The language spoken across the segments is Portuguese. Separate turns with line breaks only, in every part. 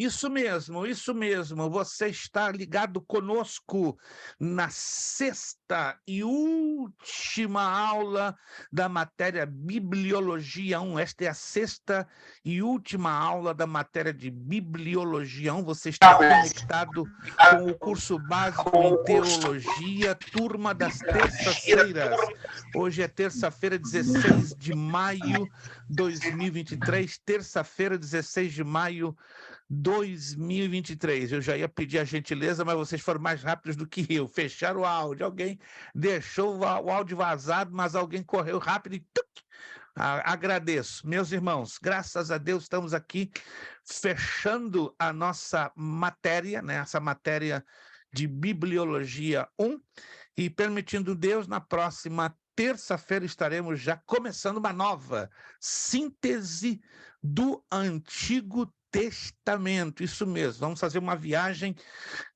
Isso mesmo, isso mesmo. Você está ligado conosco na sexta e última aula da matéria Bibliologia 1. Esta é a sexta e última aula da matéria de Bibliologia 1. Você está conectado com o curso básico em Teologia, turma das terças-feiras. Hoje é terça-feira, 16 de maio de 2023, terça-feira, 16 de maio 2023. Eu já ia pedir a gentileza, mas vocês foram mais rápidos do que eu. Fecharam o áudio. Alguém deixou o áudio vazado, mas alguém correu rápido e tuc. Agradeço. Meus irmãos, graças a Deus estamos aqui fechando a nossa matéria, né? Essa matéria de Bibliologia 1, e permitindo Deus, na próxima terça-feira estaremos já começando uma nova síntese do Antigo Testamento. Isso mesmo, vamos fazer uma viagem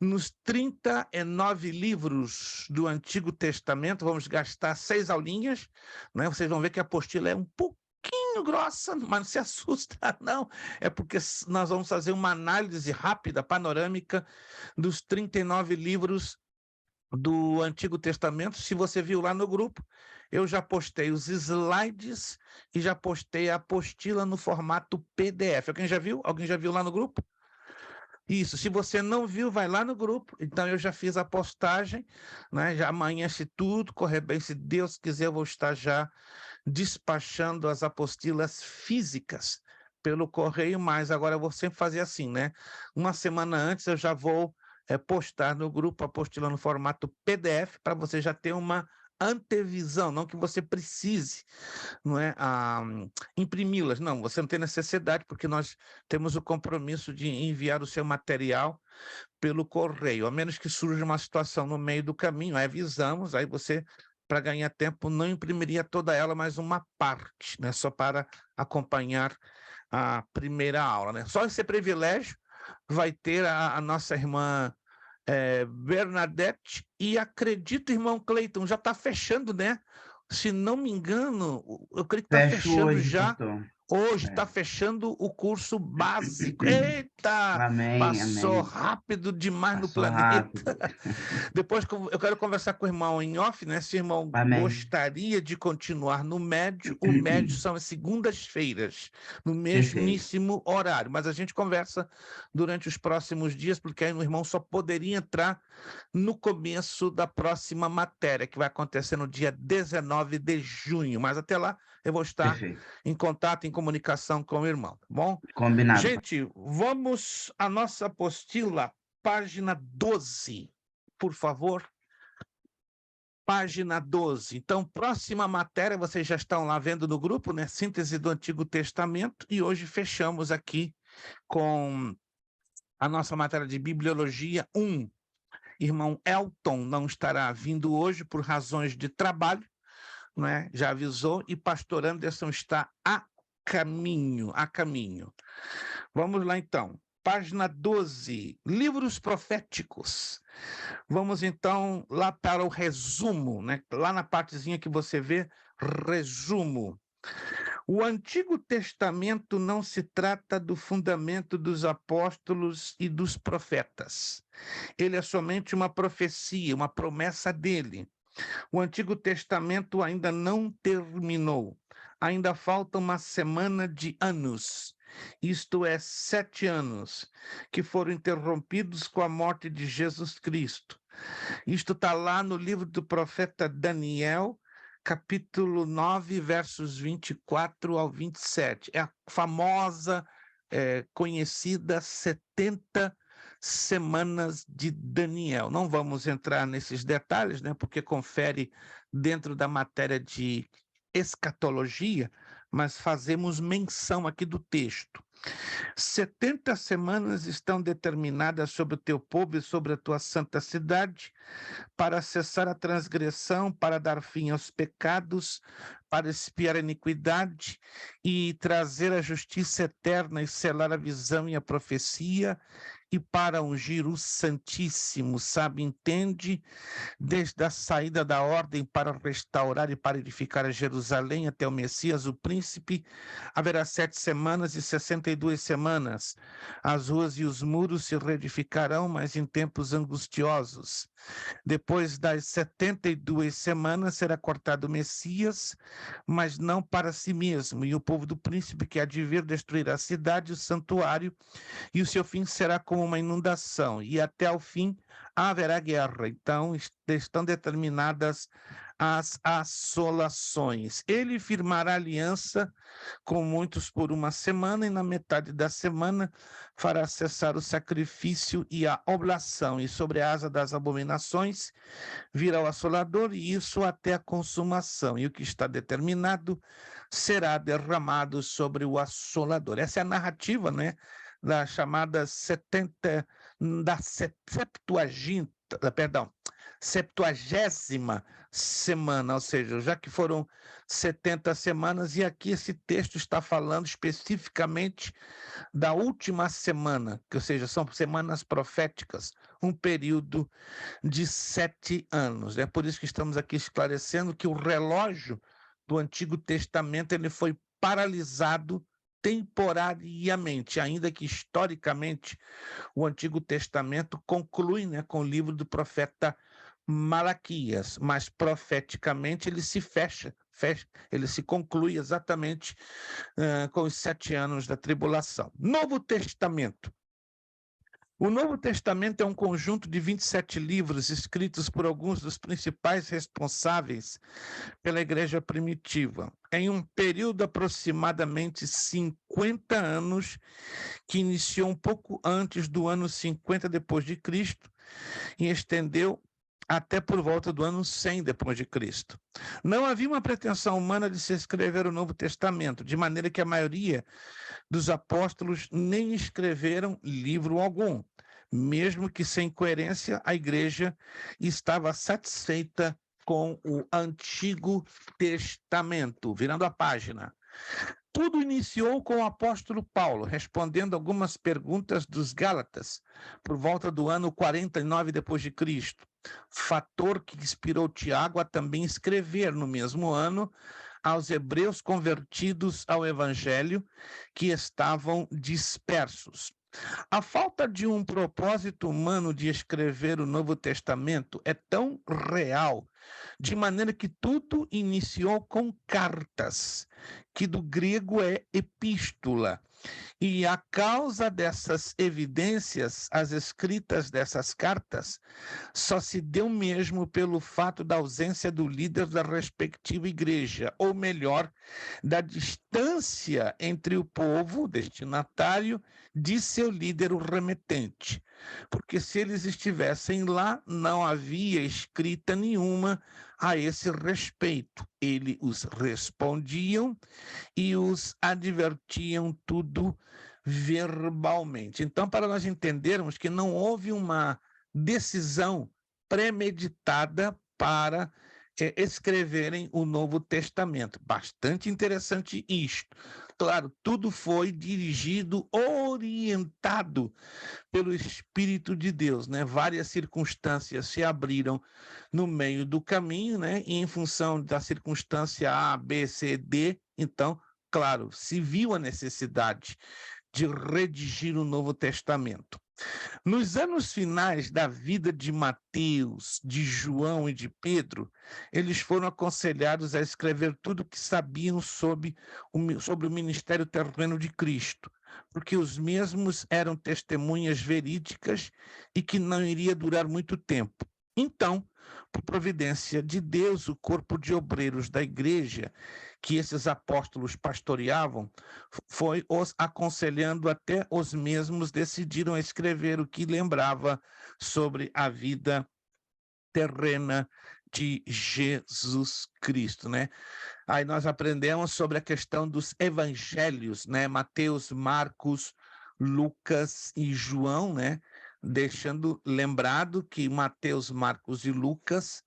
nos 39 livros do Antigo Testamento. Vamos gastar 6 aulinhas, né? Vocês vão ver que a apostila é um pouquinho grossa, mas não se assusta, não. É porque nós vamos fazer uma análise rápida, panorâmica, dos 39 livros do Antigo Testamento. Se você viu lá no grupo, eu já postei os slides e já postei a apostila no formato PDF. Alguém já viu? Alguém já viu lá no grupo? Isso, se você não viu, vai lá no grupo. Então, eu já fiz a postagem, né? Já amanhã, se tudo correr bem, se Deus quiser, eu vou estar já despachando as apostilas físicas pelo correio, mas agora eu vou sempre fazer assim, né? Uma semana antes eu já vou postar no grupo a apostila no formato PDF para você já ter uma antevisão, não que você precise, não é, imprimi-las. Não, você não tem necessidade, porque nós temos o compromisso de enviar o seu material pelo correio, a menos que surja uma situação no meio do caminho, aí avisamos, aí você, para ganhar tempo, não imprimiria toda ela, mas uma parte, né, só para acompanhar a primeira aula, né? Só esse privilégio vai ter a nossa irmã Bernadette, e acredito, irmão Cleiton, já está fechando, né? Se não me engano, eu creio que está
Fecho
fechando
hoje,
já.
pastor.
Hoje está
É.
fechando o curso básico. Eita!
Amém,
Passou
amém.
rápido demais no
Passou
planeta.
rápido.
Depois que eu quero conversar com o irmão em off, né? Se o irmão
Amém.
gostaria de continuar no médio, o médio são as segundas-feiras, no
Perfeito.
mesmíssimo horário. Mas a gente conversa durante os próximos dias, porque aí o irmão só poderia entrar no começo da próxima matéria, que vai acontecer no dia 19 de junho. Mas até lá eu vou estar
Perfeito.
em contato, em comunicação com o irmão, tá bom?
Combinado, pastor.
Gente, vamos à nossa apostila, página 12, por favor. Página 12. Então, próxima matéria, vocês já estão lá vendo no grupo, né? Síntese do Antigo Testamento, e hoje fechamos aqui com a nossa matéria de Bibliologia 1. Irmão Elton não estará vindo hoje por razões de trabalho, né? Já avisou, e pastor Anderson está a caminho, a caminho. Vamos lá, então. Página 12, livros proféticos. Vamos, então, lá para o resumo, né? Lá na partezinha que você vê, resumo. O Antigo Testamento não se trata do fundamento dos apóstolos e dos profetas. Ele é somente uma profecia, uma promessa dele. O Antigo Testamento ainda não terminou. Ainda falta uma semana de anos, isto é, 7 anos, que foram interrompidos com a morte de Jesus Cristo. Isto está lá no livro do profeta Daniel, capítulo 9, versos 24 ao 27. É a famosa, conhecida 70 semanas de Daniel. Não vamos entrar nesses detalhes, né, porque confere dentro da matéria de escatologia, mas fazemos menção aqui do texto. 70 semanas estão determinadas sobre o teu povo e sobre a tua santa cidade, para cessar a transgressão, para dar fim aos pecados, para expiar a iniquidade e trazer a justiça eterna e selar a visão e a profecia e para ungir o Santíssimo, sabe, entende, desde a saída da ordem para restaurar e para edificar a Jerusalém até o Messias, o príncipe, haverá 7 semanas e 62 semanas. As ruas e os muros se reedificarão, mas em tempos angustiosos. Depois das 72 semanas será cortado o Messias, mas não para si mesmo, e o povo do príncipe que há de vir destruirá a cidade, o santuário, e o seu fim será como uma inundação, e até ao fim haverá guerra. Então, estão determinadas as assolações. Ele firmará aliança com muitos por 1 semana, e na metade da semana fará cessar o sacrifício e a oblação, e sobre a asa das abominações virá o assolador, e isso até a consumação, e o que está determinado será derramado sobre o assolador. Essa é a narrativa, né, da chamada 70ª semana, ou seja, já que foram 70 semanas, e aqui esse texto está falando especificamente da última semana, que, ou seja, são semanas proféticas, um período de 7 anos. É por isso que estamos aqui esclarecendo que o relógio do Antigo Testamento ele foi paralisado temporariamente, ainda que historicamente o Antigo Testamento conclui, né, com o livro do profeta Malaquias, mas profeticamente ele se fecha, ele se conclui exatamente com os 7 anos da tribulação. Novo Testamento. O Novo Testamento é um conjunto de 27 livros escritos por alguns dos principais responsáveis pela igreja primitiva, em um período de aproximadamente 50 anos, que iniciou um pouco antes do ano 50 depois de Cristo e estendeu até por volta do ano 100 depois de Cristo. Não havia uma pretensão humana de se escrever o Novo Testamento, de maneira que a maioria dos apóstolos nem escreveram livro algum. Mesmo que sem coerência, a igreja estava satisfeita com o Antigo Testamento. Virando a página. Tudo iniciou com o apóstolo Paulo, respondendo algumas perguntas dos Gálatas, por volta do ano 49 depois de Cristo. Fator que inspirou Tiago a também escrever no mesmo ano aos hebreus convertidos ao evangelho, que estavam dispersos. A falta de um propósito humano de escrever o Novo Testamento é tão real, de maneira que tudo iniciou com cartas, que do grego é epístola. E a causa dessas evidências, as escritas dessas cartas, só se deu mesmo pelo fato da ausência do líder da respectiva igreja, ou melhor, da distância entre o povo destinatário de seu líder, o remetente. Porque se eles estivessem lá, não havia escrita nenhuma a esse respeito. Eles os respondiam e os advertiam tudo verbalmente. Então, para nós entendermos que não houve uma decisão premeditada para escreverem o Novo Testamento. Bastante interessante isto. Claro, tudo foi dirigido, orientado pelo Espírito de Deus, né? Várias circunstâncias se abriram no meio do caminho, né? E em função da circunstância A, B, C, D, então, claro, se viu a necessidade de redigir o Novo Testamento. Nos anos finais da vida de Mateus, de João e de Pedro, eles foram aconselhados a escrever tudo o que sabiam sobre o ministério terreno de Cristo, porque os mesmos eram testemunhas verídicas e que não iria durar muito tempo. Então, por providência de Deus, o corpo de obreiros da igreja, que esses apóstolos pastoreavam, foi os aconselhando, até os mesmos decidiram escrever o que lembrava sobre a vida terrena de Jesus Cristo, né? Aí nós aprendemos sobre a questão dos evangelhos, né? Mateus, Marcos, Lucas e João, né? Deixando lembrado que Mateus, Marcos e Lucas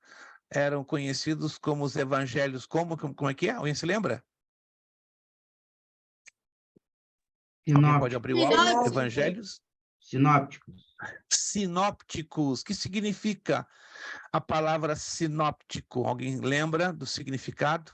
eram conhecidos como os evangelhos. Como é que é? Alguém se lembra? Alguém pode abrir o áudio? Evangelhos?
Sinópticos.
Sinópticos. O que significa a palavra sinóptico? Alguém lembra do significado?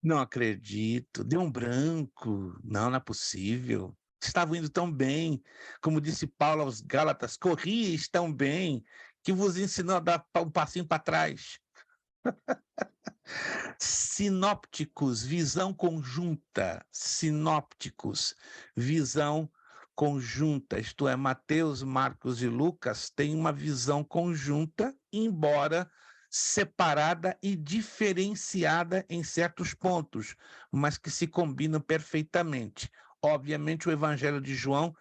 Não acredito. Deu um branco. Não, não é possível. Estavam indo tão bem. Como disse Paulo aos Gálatas, corrias tão bem que vos ensinou a dar um passinho para trás. Sinópticos, visão conjunta. Sinópticos, visão conjunta. Isto é, Mateus, Marcos e Lucas têm uma visão conjunta, embora separada e diferenciada em certos pontos, mas que se combinam perfeitamente. Obviamente, o Evangelho de João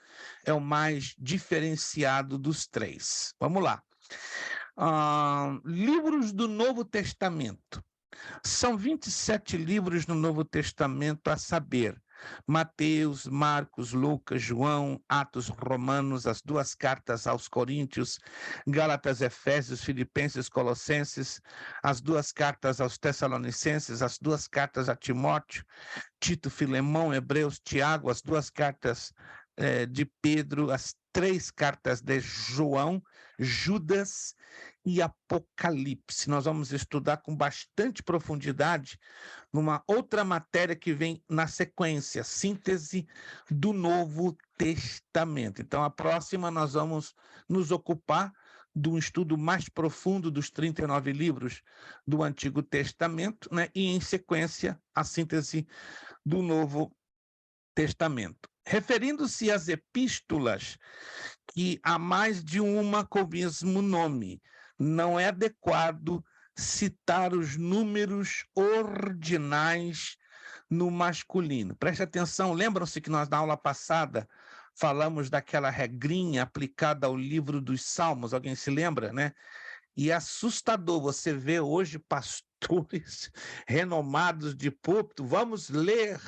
é o mais diferenciado dos três. Vamos lá. Livros do Novo Testamento. São 27 livros no Novo Testamento, a saber, Mateus, Marcos, Lucas, João, Atos, Romanos, as duas cartas aos Coríntios, Gálatas, Efésios, Filipenses, Colossenses, as duas cartas aos Tessalonicenses, as duas cartas a Timóteo, Tito, Filemão, Hebreus, Tiago, as duas cartas de Pedro, as três cartas de João, Judas e Apocalipse. Nós vamos estudar com bastante profundidade numa outra matéria que vem na sequência, síntese do Novo Testamento. Então, a próxima nós vamos nos ocupar de um estudo mais profundo dos 39 livros do Antigo Testamento, né? E, em sequência, a síntese do Novo Testamento. Referindo-se às epístolas, que há mais de uma com o mesmo nome, não é adequado citar os números ordinais no masculino. Preste atenção, lembram-se que nós na aula passada falamos daquela regrinha aplicada ao livro dos Salmos, alguém se lembra, né? E é assustador você ver hoje pastores renomados de púlpito, vamos ler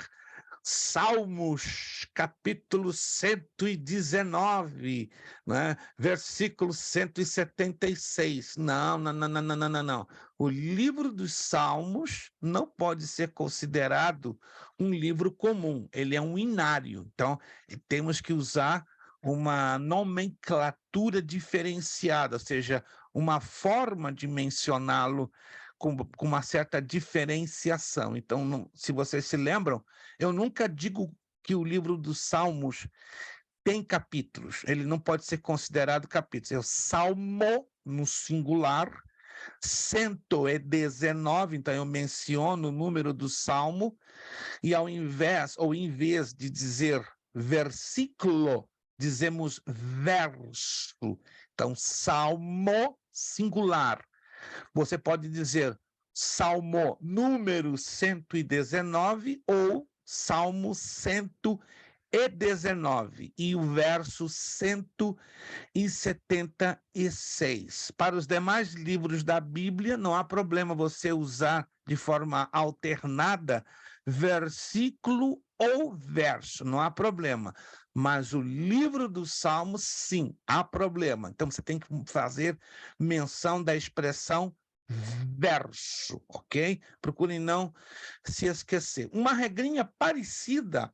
Salmos, capítulo 119, né? Versículo 176. Não, não, não, não, não, não, não. O livro dos Salmos não pode ser considerado um livro comum, ele é um inário. Então, temos que usar uma nomenclatura diferenciada, ou seja, uma forma de mencioná-lo com uma certa diferenciação. Então, se vocês se lembram, eu nunca digo que o livro dos Salmos tem capítulos, ele não pode ser considerado capítulos. É o Salmo, no singular, 119, então eu menciono o número do Salmo, e ao invés, ou em vez de dizer versículo, dizemos verso. Então, Salmo, singular. Você pode dizer Salmo número 119 ou Salmo 119 e o verso 176. Para os demais livros da Bíblia, não há problema você usar de forma alternada versículo ou verso, não há problema. Mas o livro dos Salmos, sim, há problema. Então, você tem que fazer menção da expressão verso, ok? Procurem não se esquecer. Uma regrinha parecida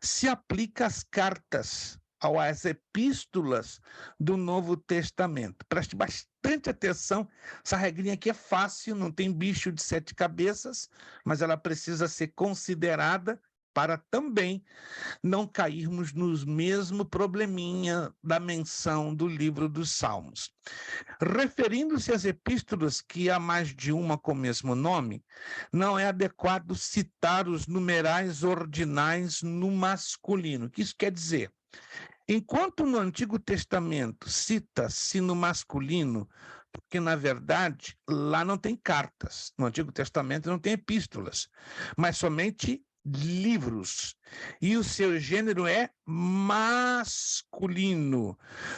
se aplica às cartas, às epístolas do Novo Testamento. Preste bastante atenção, essa regrinha aqui é fácil, não tem bicho de sete cabeças, mas ela precisa ser considerada para também não cairmos nos mesmo probleminha da menção do livro dos Salmos. Referindo-se às epístolas que há mais de uma com o mesmo nome, não é adequado citar os numerais ordinais no masculino. O que isso quer dizer? Enquanto no Antigo Testamento cita-se no masculino, porque, na verdade, lá não tem cartas. No Antigo Testamento não tem epístolas, mas somente livros. E o seu gênero é masculino.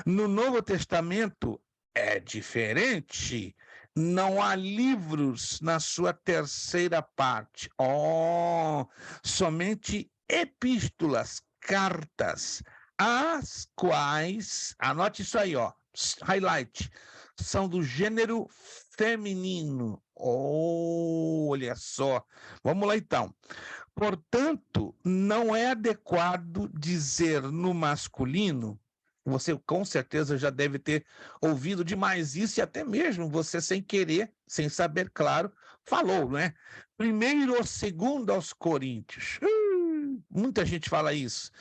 No Novo Testamento é diferente. Não há livros na sua terceira parte. Somente epístolas, cartas, as quais, anote isso aí, highlight, são do gênero feminino. Olha só. Vamos lá, então. Portanto, não é adequado dizer no masculino, você com certeza já deve ter ouvido demais isso, e até mesmo você sem querer, sem saber, claro, falou, não é? Primeiro ou segundo aos Coríntios. Muita gente fala isso.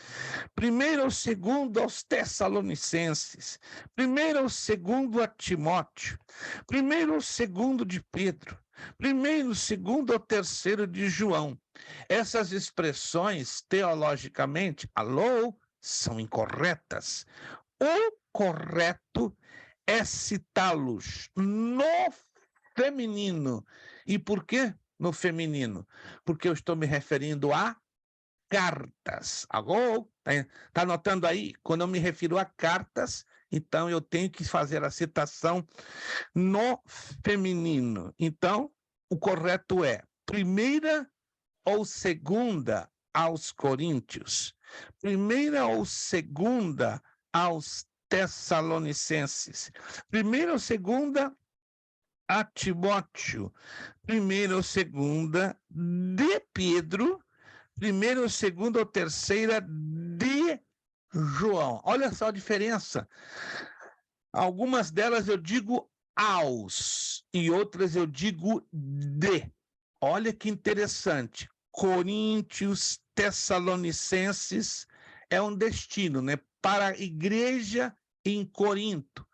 Primeiro ou segundo aos Tessalonicenses. Primeiro ou segundo a Timóteo. Primeiro ou segundo de Pedro. Primeiro, segundo ou terceiro de João. Essas expressões, teologicamente, alô, são incorretas. O correto é citá-los no feminino. E por quê no feminino? Porque eu estou me referindo a cartas. Alô? Tá anotando aí? Quando eu me refiro a cartas, então eu tenho que fazer a citação no feminino. Então, o correto é primeira ou segunda aos Coríntios, primeira ou segunda aos Tessalonicenses, primeira ou segunda a Timóteo, primeira ou segunda de Pedro, primeira ou segunda ou terceira de João. Olha só a diferença. Algumas delas eu digo aos e outras eu digo de. Olha que interessante. Coríntios, Tessalonicenses é um destino, né? Para a igreja em Corinto,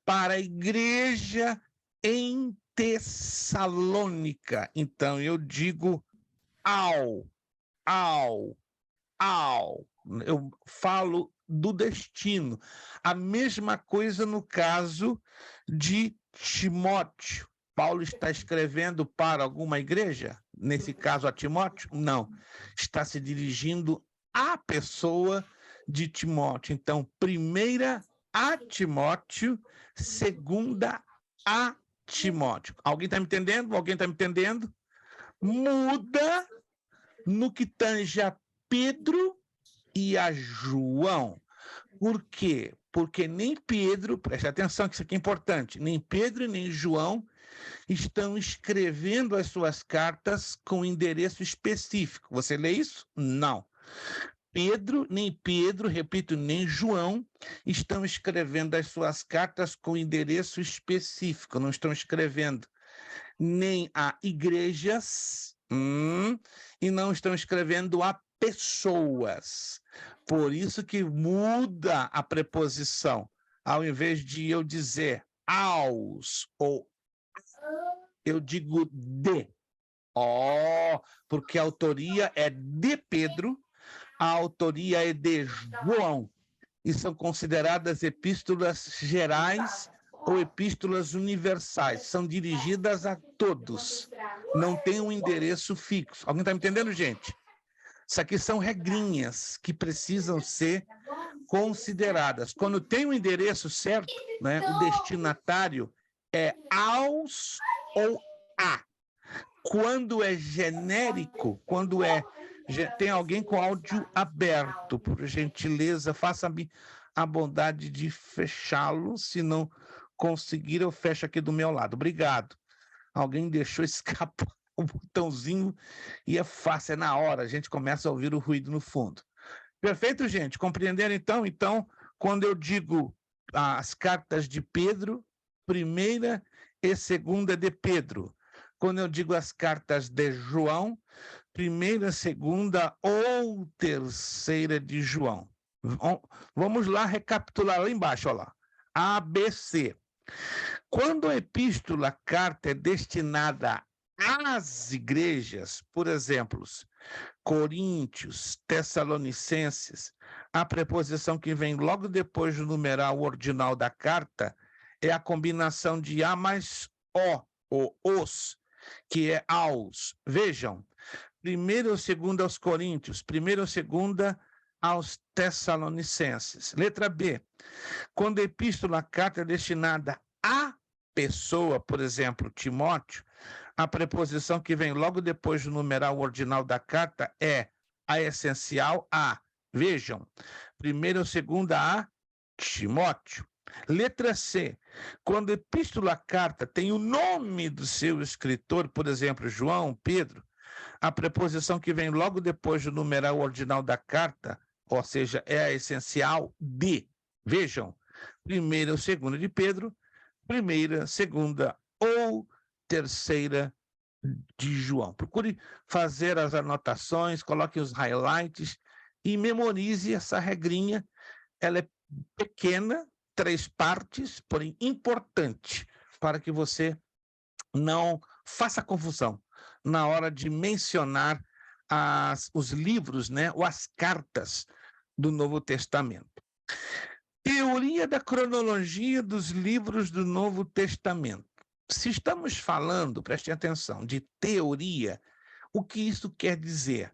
para a igreja em Tessalônica. Então eu digo ao. Eu falo do destino. A mesma coisa no caso de Timóteo. Paulo está escrevendo para alguma igreja? Nesse caso, a Timóteo? Não. Está se dirigindo à pessoa de Timóteo. Então, primeira a Timóteo, segunda a Timóteo. Alguém está me entendendo? Alguém está me entendendo? Muda no que tange a Pedro e a João. Por quê? Porque nem Pedro, preste atenção que isso aqui é importante, nem Pedro e nem João estão escrevendo as suas cartas com endereço específico. Você lê isso? Não. Nem Pedro, repito, nem João estão escrevendo as suas cartas com endereço específico. Não estão escrevendo nem a igrejas e não estão escrevendo a pessoas. Por isso que muda a preposição. Ao invés de eu dizer aos ou eu digo de. Porque a autoria é de Pedro, a autoria é de João. E são consideradas epístolas gerais ou epístolas universais. São dirigidas a todos. Não tem um endereço fixo. Alguém está me entendendo, gente? Isso aqui são regrinhas que precisam ser consideradas. Quando tem um endereço certo, né, o destinatário é aos ou a. Quando é genérico, tem alguém com áudio aberto, por gentileza, faça-me a bondade de fechá-lo. Se não conseguir, eu fecho aqui do meu lado. Obrigado. Alguém deixou escapar o botãozinho e é fácil, é na hora, a gente começa a ouvir o ruído no fundo. Perfeito, gente? Compreenderam, então? Então, quando eu digo as cartas de Pedro, primeira e segunda de Pedro. Quando eu digo as cartas de João, primeira, segunda ou terceira de João. Vamos lá recapitular lá embaixo, olha lá. ABC. Quando a epístola, a carta é destinada às igrejas, por exemplo, Coríntios, Tessalonicenses, a preposição que vem logo depois do numeral ordinal da carta é a combinação de a mais o, ou os, que é aos. Vejam, primeira ou segunda aos Coríntios, primeira ou segunda aos Tessalonicenses. Letra B, quando a epístola, a carta é destinada à pessoa, por exemplo, Timóteo, a preposição que vem logo depois do numeral ordinal da carta é a essencial a. Vejam, primeira ou segunda a Timóteo. Letra C, quando a epístola, a carta tem o nome do seu escritor, por exemplo, João, Pedro, A preposição que vem logo depois do numeral ordinal da carta, ou seja, é a essencial de. Vejam, primeira ou segunda de Pedro, primeira, segunda ou terceira de João. Procure fazer as anotações, coloque os highlights e memorize essa regrinha. Ela é pequena, 3 partes, porém importante, para que você não faça confusão na hora de mencionar os livros, né, ou as cartas do Novo Testamento. Teoria da cronologia dos livros do Novo Testamento. Se estamos falando, prestem atenção, de teoria, o que isso quer dizer?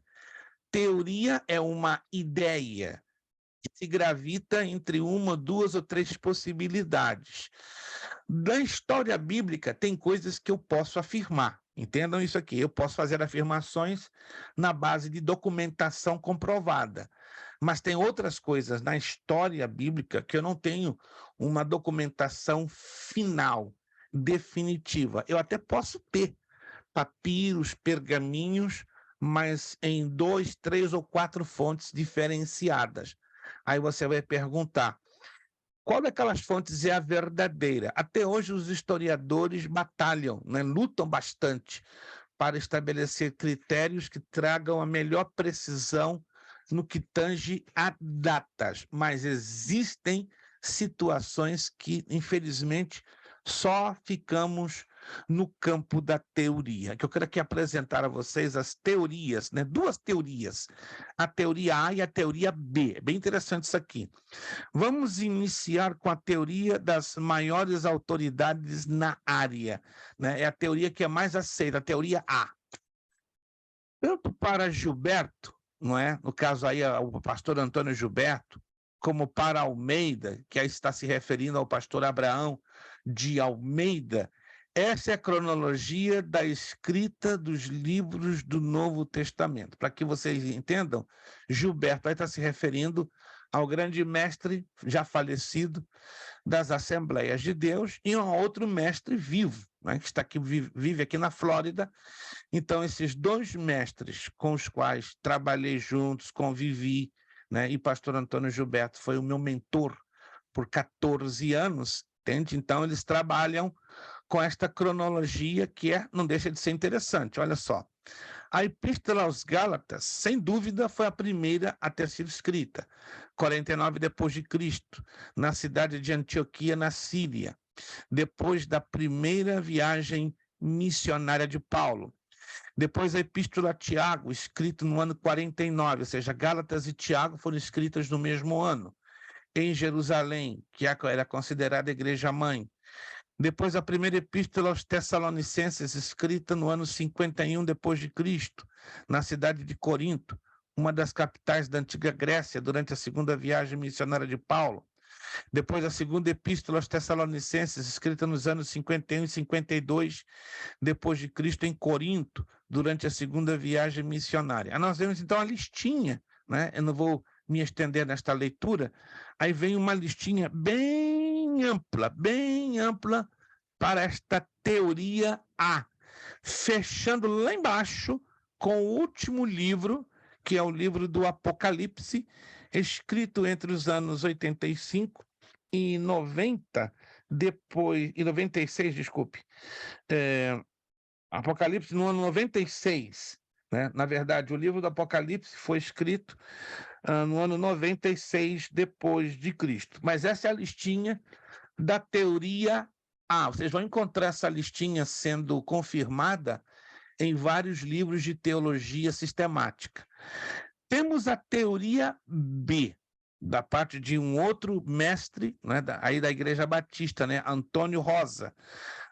Teoria é uma ideia que se gravita entre uma, 2 ou 3 possibilidades. Na história bíblica, tem coisas que eu posso afirmar. Entendam isso aqui. Eu posso fazer afirmações na base de documentação comprovada. Mas tem outras coisas na história bíblica que eu não tenho uma documentação final, definitiva. Eu até posso ter papiros, pergaminhos, mas em 2, 3 ou 4 fontes diferenciadas. Aí você vai perguntar, qual daquelas fontes é a verdadeira? Até hoje os historiadores batalham, né? Lutam bastante para estabelecer critérios que tragam a melhor precisão no que tange a datas, mas existem situações que, infelizmente, só ficamos no campo da teoria. Que eu quero aqui apresentar a vocês as teorias, né? 2 teorias, a teoria A e a teoria B. É bem interessante isso aqui. Vamos iniciar com a teoria das maiores autoridades na área, né? É a teoria que é mais aceita, a teoria A. Tanto para Gilberto, não é? No caso aí o pastor Antônio Gilberto, como para Almeida, que aí está se referindo ao pastor Abraão de Almeida, essa é a cronologia da escrita dos livros do Novo Testamento. Para que vocês entendam, Gilberto aí está se referindo ao grande mestre já falecido das Assembleias de Deus e a outro mestre vivo, né, que está aqui, vive aqui na Flórida. Então, esses 2 mestres com os quais trabalhei juntos, convivi, né, e pastor Antônio Gilberto foi o meu mentor por 14 anos, entende? Então, eles trabalham com esta cronologia que não deixa de ser interessante. Olha só, a Epístola aos Gálatas, sem dúvida, foi a primeira a ter sido escrita, 49 depois de Cristo, na cidade de Antioquia, na Síria, depois da primeira viagem missionária de Paulo. Depois a Epístola a Tiago, escrita no ano 49, ou seja, Gálatas e Tiago foram escritas no mesmo ano, em Jerusalém, que era considerada a igreja-mãe. Depois a primeira epístola aos Tessalonicenses, escrita no ano 51 depois de Cristo, na cidade de Corinto, uma das capitais da antiga Grécia, durante a segunda viagem missionária de Paulo. Depois a segunda epístola aos Tessalonicenses, escrita nos anos 51 e 52 depois de Cristo, em Corinto, durante a segunda viagem missionária. Nós vemos então a listinha, né? Eu não vou me estender nesta leitura. Aí vem uma listinha bem ampla para esta teoria A, fechando lá embaixo com o último livro, que é o livro do Apocalipse, escrito entre os anos 85 e 90, e 96, desculpe. Apocalipse no ano 96, né? Na verdade, o livro do Apocalipse foi escrito no ano 96 depois de Cristo. Mas essa é a listinha da teoria A. Vocês vão encontrar essa listinha sendo confirmada em vários livros de teologia sistemática. Temos a teoria B, da parte de um outro mestre, né, aí da Igreja Batista, né, Antônio Rosa.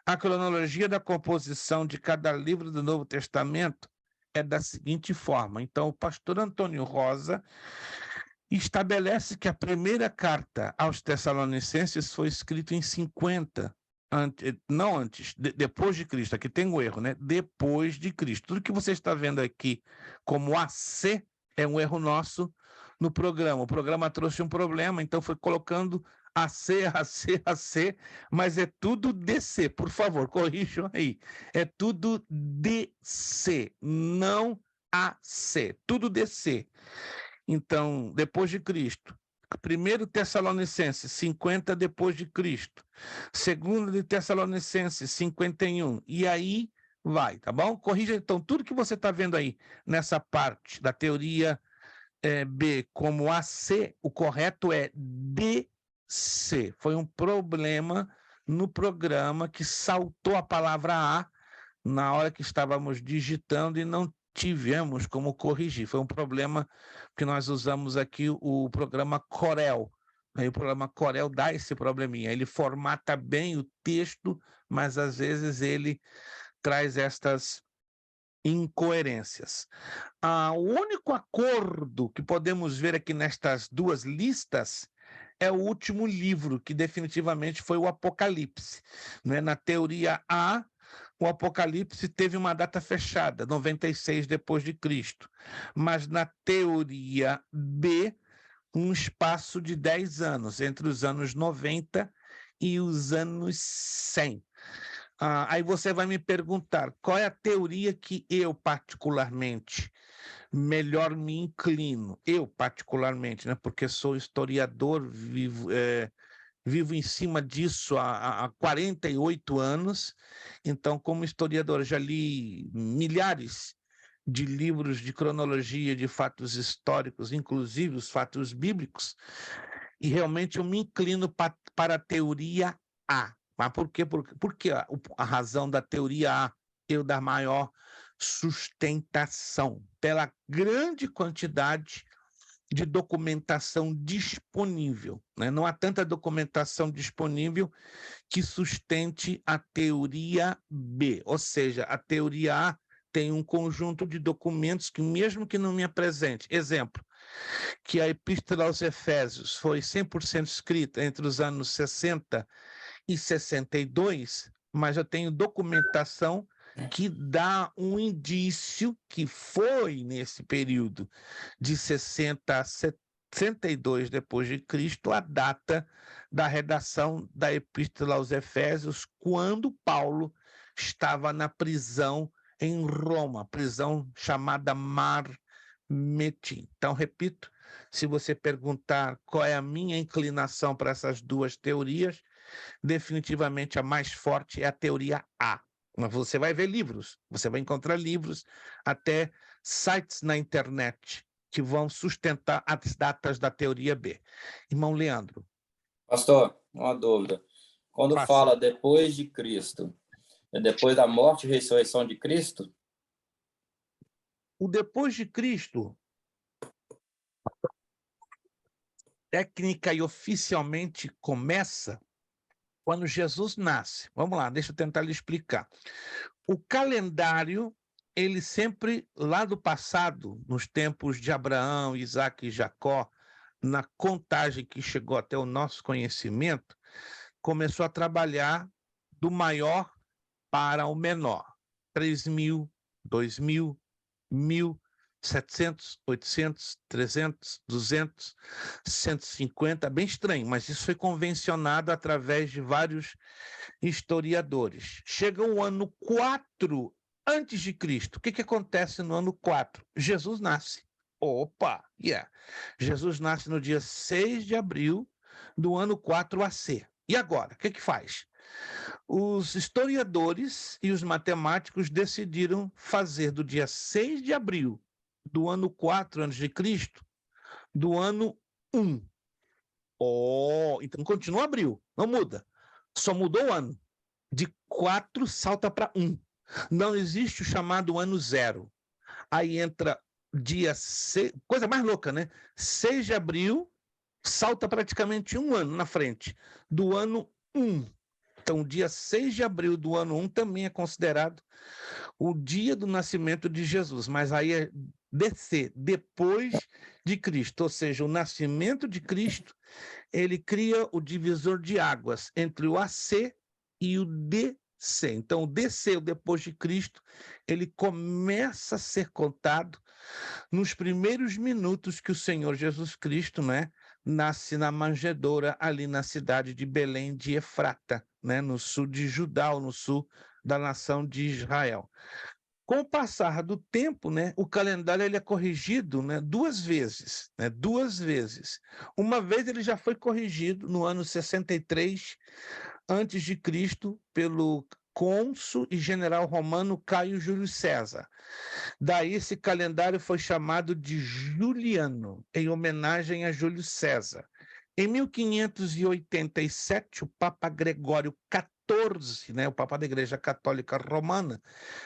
A cronologia da composição de cada livro do Novo Testamento é da seguinte forma. Então, o pastor Antônio Rosa estabelece que a primeira carta aos Tessalonicenses foi escrita em 50, depois de Cristo. Aqui tem um erro, né? Depois de Cristo. Tudo que você está vendo aqui como AC é um erro nosso no programa. O programa trouxe um problema, então foi colocando AC, mas é tudo DC. Por favor, corrijam aí. É tudo DC, não AC, tudo DC. Então, depois de Cristo. 1 Tessalonicenses, 50 depois de Cristo. 2 de Tessalonicenses, 51. E aí vai, tá bom? Corrija, então, tudo que você está vendo aí nessa parte da teoria B como AC, o correto é DC. Foi um problema no programa que saltou a palavra A na hora que estávamos digitando e não tivemos como corrigir. Foi um problema que nós usamos aqui o programa Corel. Aí o programa Corel dá esse probleminha. Ele formata bem o texto, mas às vezes ele traz estas incoerências. O único acordo que podemos ver aqui nestas duas listas é o último livro, que definitivamente foi o Apocalipse. Né? Na teoria A, o Apocalipse teve uma data fechada, 96 depois de Cristo. Mas na teoria B, um espaço de 10 anos, entre os anos 90 e os anos 100. Aí você vai me perguntar, qual é a teoria que eu particularmente melhor me inclino? Eu particularmente, né? Porque sou historiador, vivo em cima disso há 48 anos, então, como historiador, já li milhares de livros de cronologia de fatos históricos, inclusive os fatos bíblicos, e realmente eu me inclino para a teoria A. Mas por quê? Porque a razão da teoria A eu dar maior sustentação pela grande quantidade de documentação disponível. Né? Não há tanta documentação disponível que sustente a teoria B, ou seja, a teoria A tem um conjunto de documentos que, mesmo que não me apresente, exemplo, que a Epístola aos Efésios foi 100% escrita entre os anos 60 e 62, mas eu tenho documentação que dá um indício que foi nesse período de 60 a 62 depois de Cristo a data da redação da Epístola aos Efésios, quando Paulo estava na prisão em Roma, prisão chamada Mar Metim. Então, repito, se você perguntar qual é a minha inclinação para essas duas teorias, definitivamente a mais forte é a teoria A. Mas você vai ver livros, você vai encontrar livros, até sites na internet que vão sustentar as datas da teoria B. Irmão Leandro.
Pastor, uma dúvida. Quando fala depois de Cristo, é depois da morte e ressurreição de Cristo?
O depois de Cristo, técnica e oficialmente começa quando Jesus nasce. Vamos lá, deixa eu tentar lhe explicar. O calendário, ele sempre, lá do passado, nos tempos de Abraão, Isaac e Jacó, na contagem que chegou até o nosso conhecimento, começou a trabalhar do maior para o menor. 3.000, 2.000, 1.000, 700, 800, 300, 200, 150, bem estranho, mas isso foi convencionado através de vários historiadores. Chega o ano 4 antes de Cristo. O que acontece no ano 4? Jesus nasce. Opa, Jesus nasce no dia 6 de abril do ano 4 AC. E agora, o que faz? Os historiadores e os matemáticos decidiram fazer do dia 6 de abril do ano 4 a.C., do ano 1. Então continua abril, não muda. Só mudou o ano. De 4 salta para 1. Não existe o chamado ano 0. Aí entra dia 6, coisa mais louca, né? 6 de abril, salta praticamente um ano na frente, do ano 1. Então, o dia 6 de abril do ano 1 também é considerado o dia do nascimento de Jesus, mas aí é DC, depois de Cristo, ou seja, o nascimento de Cristo, ele cria o divisor de águas entre o AC e o DC. Então, o DC, o depois de Cristo, ele começa a ser contado nos primeiros minutos que o Senhor Jesus Cristo, né, nasce na manjedoura ali na cidade de Belém de Efrata, né, no sul de Judá, ou no sul da nação de Israel. Com o passar do tempo, né, o calendário ele é corrigido, né, duas vezes, né, duas vezes. Uma vez ele já foi corrigido no ano 63 antes de Cristo pelo cônsul e general romano Caio Júlio César. Daí esse calendário foi chamado de Juliano, em homenagem a Júlio César. Em 1587, o Papa Gregório XIV, né, o Papa da Igreja Católica Romana,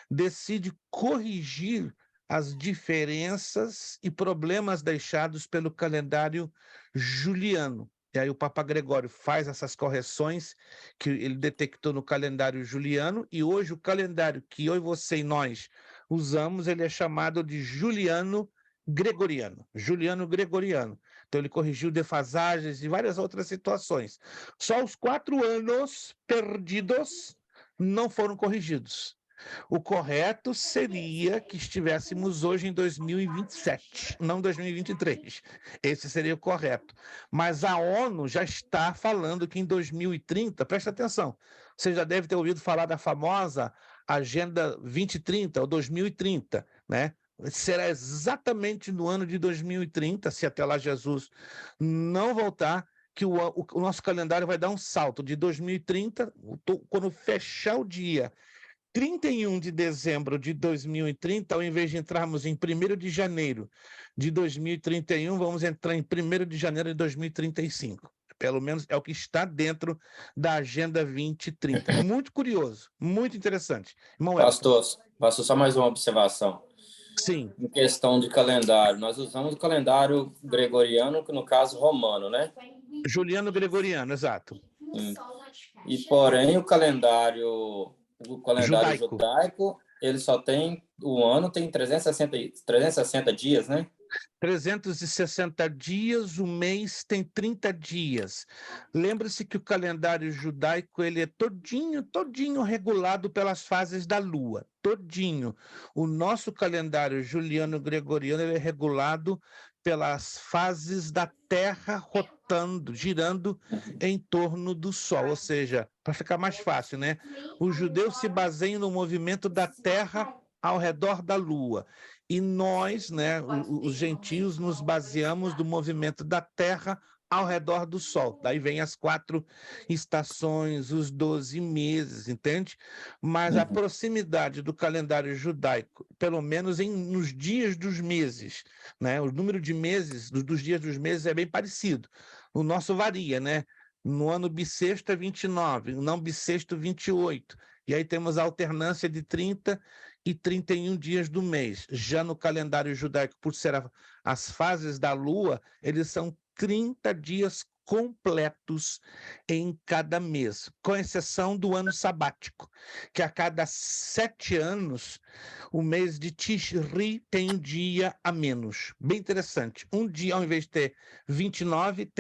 decide corrigir as diferenças e problemas deixados pelo calendário juliano. E aí o Papa Gregório faz essas correções que ele detectou no calendário juliano, e hoje o calendário que eu e você e nós usamos, ele é chamado de Juliano Gregoriano. Juliano Gregoriano. Então ele corrigiu defasagens e várias outras situações. Só os 4 anos perdidos não foram corrigidos. O correto seria que estivéssemos hoje em 2027, não 2023. Esse seria o correto. Mas a ONU já está falando que em 2030, presta atenção, você já deve ter ouvido falar da famosa Agenda 2030 ou 2030, né? Será exatamente no ano de 2030, se até lá Jesus não voltar, que o nosso calendário vai dar um salto de 2030, quando fechar o dia 31 de dezembro de 2030, ao invés de entrarmos em 1º de janeiro de 2031, vamos entrar em 1º de janeiro de 2035. Pelo menos é o que está dentro da Agenda 2030. Muito curioso, muito interessante. Irmão
Pastor, só mais uma observação.
Sim.
Em questão de calendário, nós usamos o calendário gregoriano, que no caso romano, né?
Juliano Gregoriano, exato.
E porém o calendário judaico, ele só tem, o ano tem 360 dias, né?
360 dias, o mês tem 30 dias. Lembre-se que o calendário judaico ele é todinho regulado pelas fases da lua, todinho. O nosso calendário juliano-gregoriano ele é regulado pelas fases da Terra rotando, girando em torno do Sol, ou seja, para ficar mais fácil, né? Os judeus se baseiam no movimento da Terra ao redor da Lua. E nós, né, os gentios, nos baseamos do movimento da Terra ao redor do Sol. Daí vem as 4 estações, os 12 meses, entende? Mas a proximidade do calendário judaico, pelo menos nos dias dos meses, né? O número de meses, dos dias dos meses é bem parecido. O nosso varia, né? No ano bissexto é 29, no não bissexto 28. E aí temos a alternância de 30 e 31 dias do mês. Já no calendário judaico, por ser as fases da lua, eles são 30 dias completos em cada mês, com exceção do ano sabático, que a cada 7 anos, o mês de Tishri tem um dia a menos. Bem interessante. Um dia, ao invés de ter 29,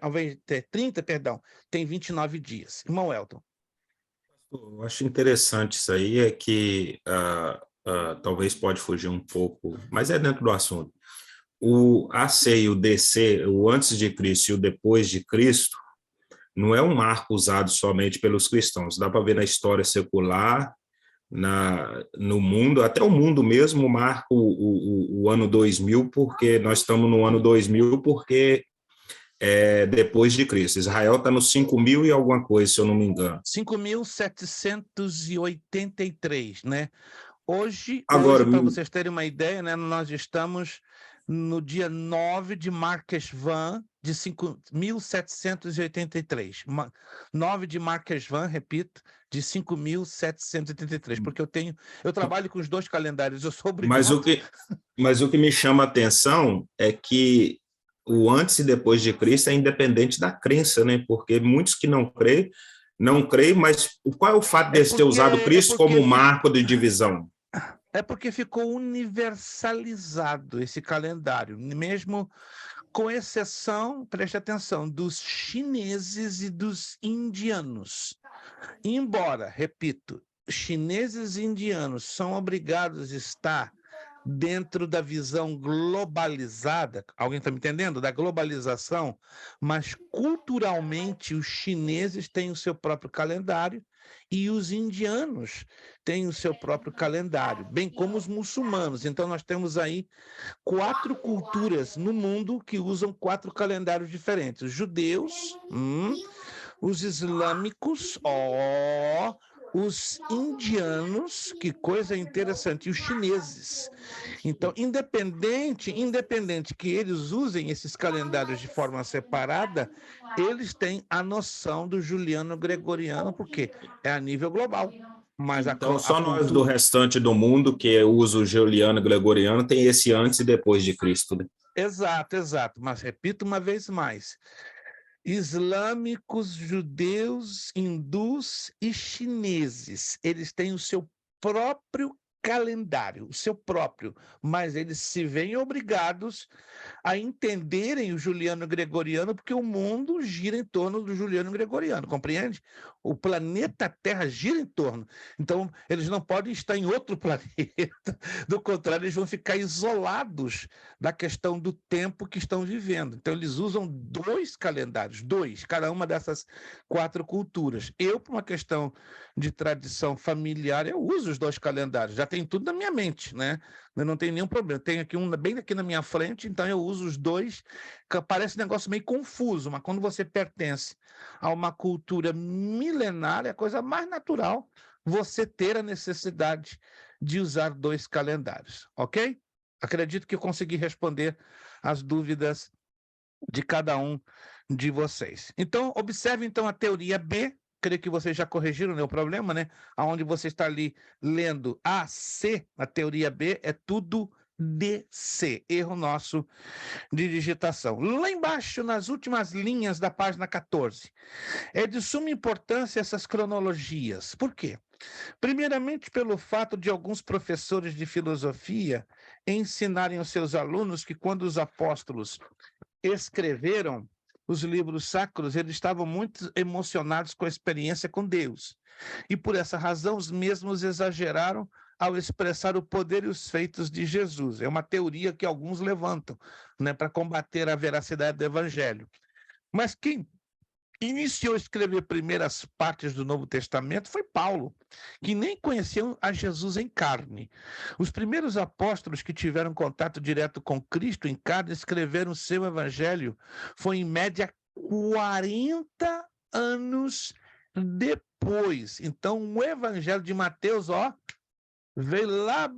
ao invés de ter 30, perdão, tem 29 dias. Irmão Elton.
Eu acho interessante isso aí, é que talvez pode fugir um pouco, mas é dentro do assunto. O AC e o DC, o antes de Cristo e o depois de Cristo, não é um marco usado somente pelos cristãos. Dá para ver na história secular, no mundo, até o mundo mesmo marca o ano 2000, porque nós estamos no ano 2000, porque depois de Cristo. Israel está nos 5.000 e alguma coisa, se eu não me engano.
5.783, né? Hoje
Agora,
para vocês terem uma ideia, né, nós estamos no dia 9 de Marquesvan de 5.783. 9 de Marquesvan, repito, de 5.783, porque eu trabalho com os 2 calendários, eu sou obrigado.
Mas o que me chama a atenção é que o antes e depois de Cristo é independente da crença, né? Porque muitos que não creem, mas qual é o fato de ter usado Cristo como marco de divisão?
É porque ficou universalizado esse calendário, mesmo com exceção, preste atenção, dos chineses e dos indianos. Embora, repito, chineses e indianos são obrigados a estar dentro da visão globalizada, alguém está me entendendo? Da globalização, mas culturalmente os chineses têm o seu próprio calendário e os indianos têm o seu próprio calendário, bem como os muçulmanos. Então nós temos aí 4 culturas no mundo que usam 4 calendários diferentes. Os judeus, os islâmicos, os indianos, que coisa interessante, e os chineses. Então, independente que eles usem esses calendários de forma separada, eles têm a noção do juliano-gregoriano, porque é a nível global. Mas
então, só nós do restante do mundo que usa o juliano-gregoriano tem esse antes e depois de Cristo, né?
Exato. Mas repito uma vez mais. Islâmicos, judeus, hindus e chineses, eles têm o seu próprio calendário, o seu próprio, mas eles se veem obrigados a entenderem o Juliano Gregoriano, porque o mundo gira em torno do Juliano Gregoriano, compreende? O planeta Terra gira em torno. Então, eles não podem estar em outro planeta, do contrário, eles vão ficar isolados da questão do tempo que estão vivendo. Então, eles usam 2 calendários, 2, cada uma dessas 4 culturas. Eu, por uma questão de tradição familiar, eu uso os 2 calendários, já tem tudo na minha mente, né? Eu não tenho nenhum problema. Tenho aqui um bem aqui na minha frente, então eu uso os 2, que parece um negócio meio confuso, mas quando você pertence a uma cultura milenária, é a coisa mais natural você ter a necessidade de usar 2 calendários, ok? Acredito que eu consegui responder as dúvidas de cada um de vocês. Então, observe então a teoria B, creio que vocês já corrigiram, né, o problema, né? Aonde você está ali lendo A, C, a teoria B é tudo DC, erro nosso de digitação. Lá embaixo, nas últimas linhas da página 14, é de suma importância essas cronologias. Por quê? Primeiramente, pelo fato de alguns professores de filosofia ensinarem aos seus alunos que quando os apóstolos escreveram os livros sacros, eles estavam muito emocionados com a experiência com Deus. E por essa razão, os mesmos exageraram ao expressar o poder e os feitos de Jesus. É uma teoria que alguns levantam, né, para combater a veracidade do evangelho. Mas quem iniciou a escrever primeiras partes do Novo Testamento foi Paulo, que nem conheceu a Jesus em carne. Os primeiros apóstolos que tiveram contato direto com Cristo em carne escreveram o seu evangelho, foi em média 40 anos depois. Então, o evangelho de Mateus, veio lá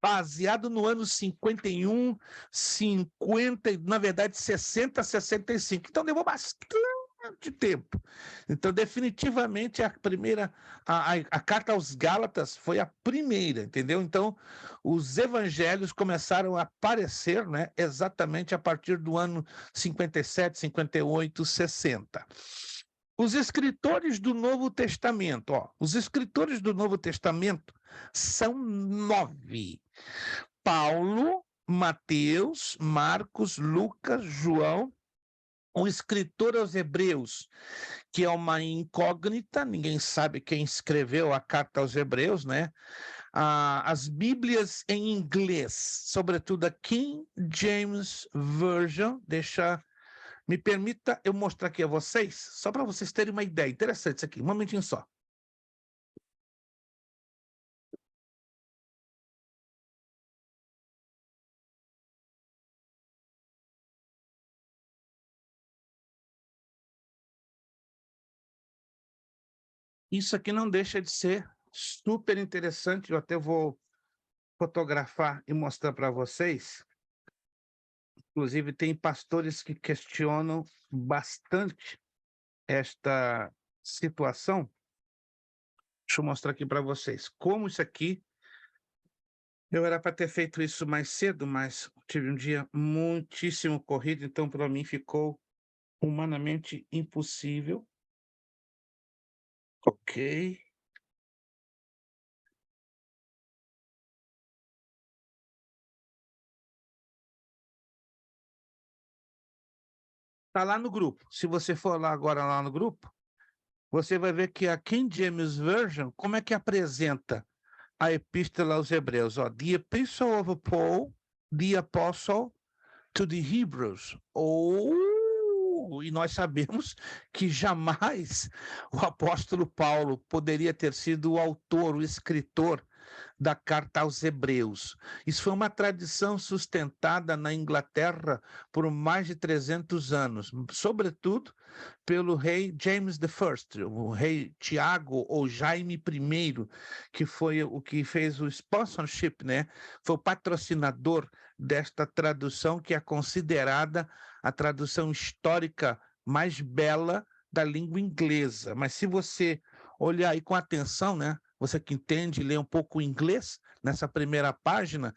baseado no ano 51, 50, na verdade 60, 65. Então levou bastante tempo. Então, definitivamente, a primeira, a carta aos Gálatas foi a primeira, entendeu? Então, os evangelhos começaram a aparecer, né, exatamente a partir do ano 57, 58, 60. Os escritores do Novo Testamento, os escritores do Novo Testamento são 9. Paulo, Mateus, Marcos, Lucas, João, o escritor aos Hebreus, que é uma incógnita, ninguém sabe quem escreveu a carta aos Hebreus, né? As Bíblias em inglês, sobretudo a King James Version, me permita eu mostrar aqui a vocês, só para vocês terem uma ideia. Interessante isso aqui, um momentinho só. Isso aqui não deixa de ser super interessante, eu até vou fotografar e mostrar para vocês. Inclusive, tem pastores que questionam bastante esta situação. Deixa eu mostrar aqui para vocês. Como isso aqui... Eu era para ter feito isso mais cedo, mas tive um dia muitíssimo corrido, então para mim ficou humanamente impossível. Ok. Está lá no grupo. Se você for lá agora lá no grupo, você vai ver que a King James Version, como é que apresenta a Epístola aos Hebreus. Ó, the Epistle of Paul, the Apostle, to the Hebrews. E nós sabemos que jamais o apóstolo Paulo poderia ter sido o autor, o escritor da carta aos Hebreus. Isso foi uma tradição sustentada na Inglaterra por mais de 300 anos, sobretudo pelo rei James I, o rei Tiago ou Jaime I, que foi o que fez o sponsorship, né? Foi o patrocinador desta tradução, que é considerada a tradução histórica mais bela da língua inglesa. Mas se você olhar aí com atenção, né? Você que entende, lê um pouco o inglês, nessa primeira página,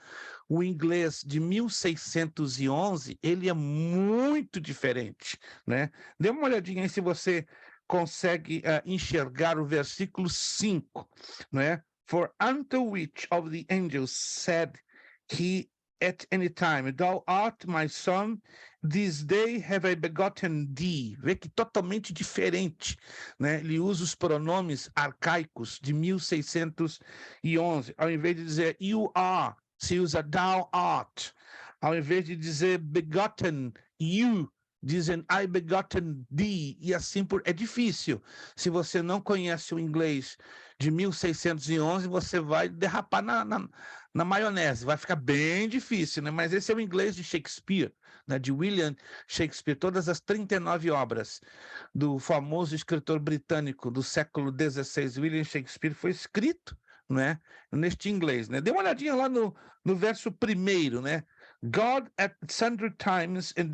o inglês de 1611, ele é muito diferente, né? Dê uma olhadinha aí se você consegue enxergar o versículo 5, né? For unto which of the angels said he at any time, thou art my son, this day have I begotten thee. Vê que totalmente diferente, né? Ele usa os pronomes arcaicos de 1611. Ao invés de dizer you are, se usa thou art. Ao invés de dizer begotten you, dizem I begotten thee, e assim é difícil. Se você não conhece o inglês de 1611, você vai derrapar na maionese, vai ficar bem difícil, né? Mas esse é o inglês de Shakespeare, né? De William Shakespeare. Todas as 39 obras do famoso escritor britânico do século XVI, William Shakespeare, foi escrito, né? Neste inglês, né? Dê uma olhadinha lá no verso 1, né? God at sundry times in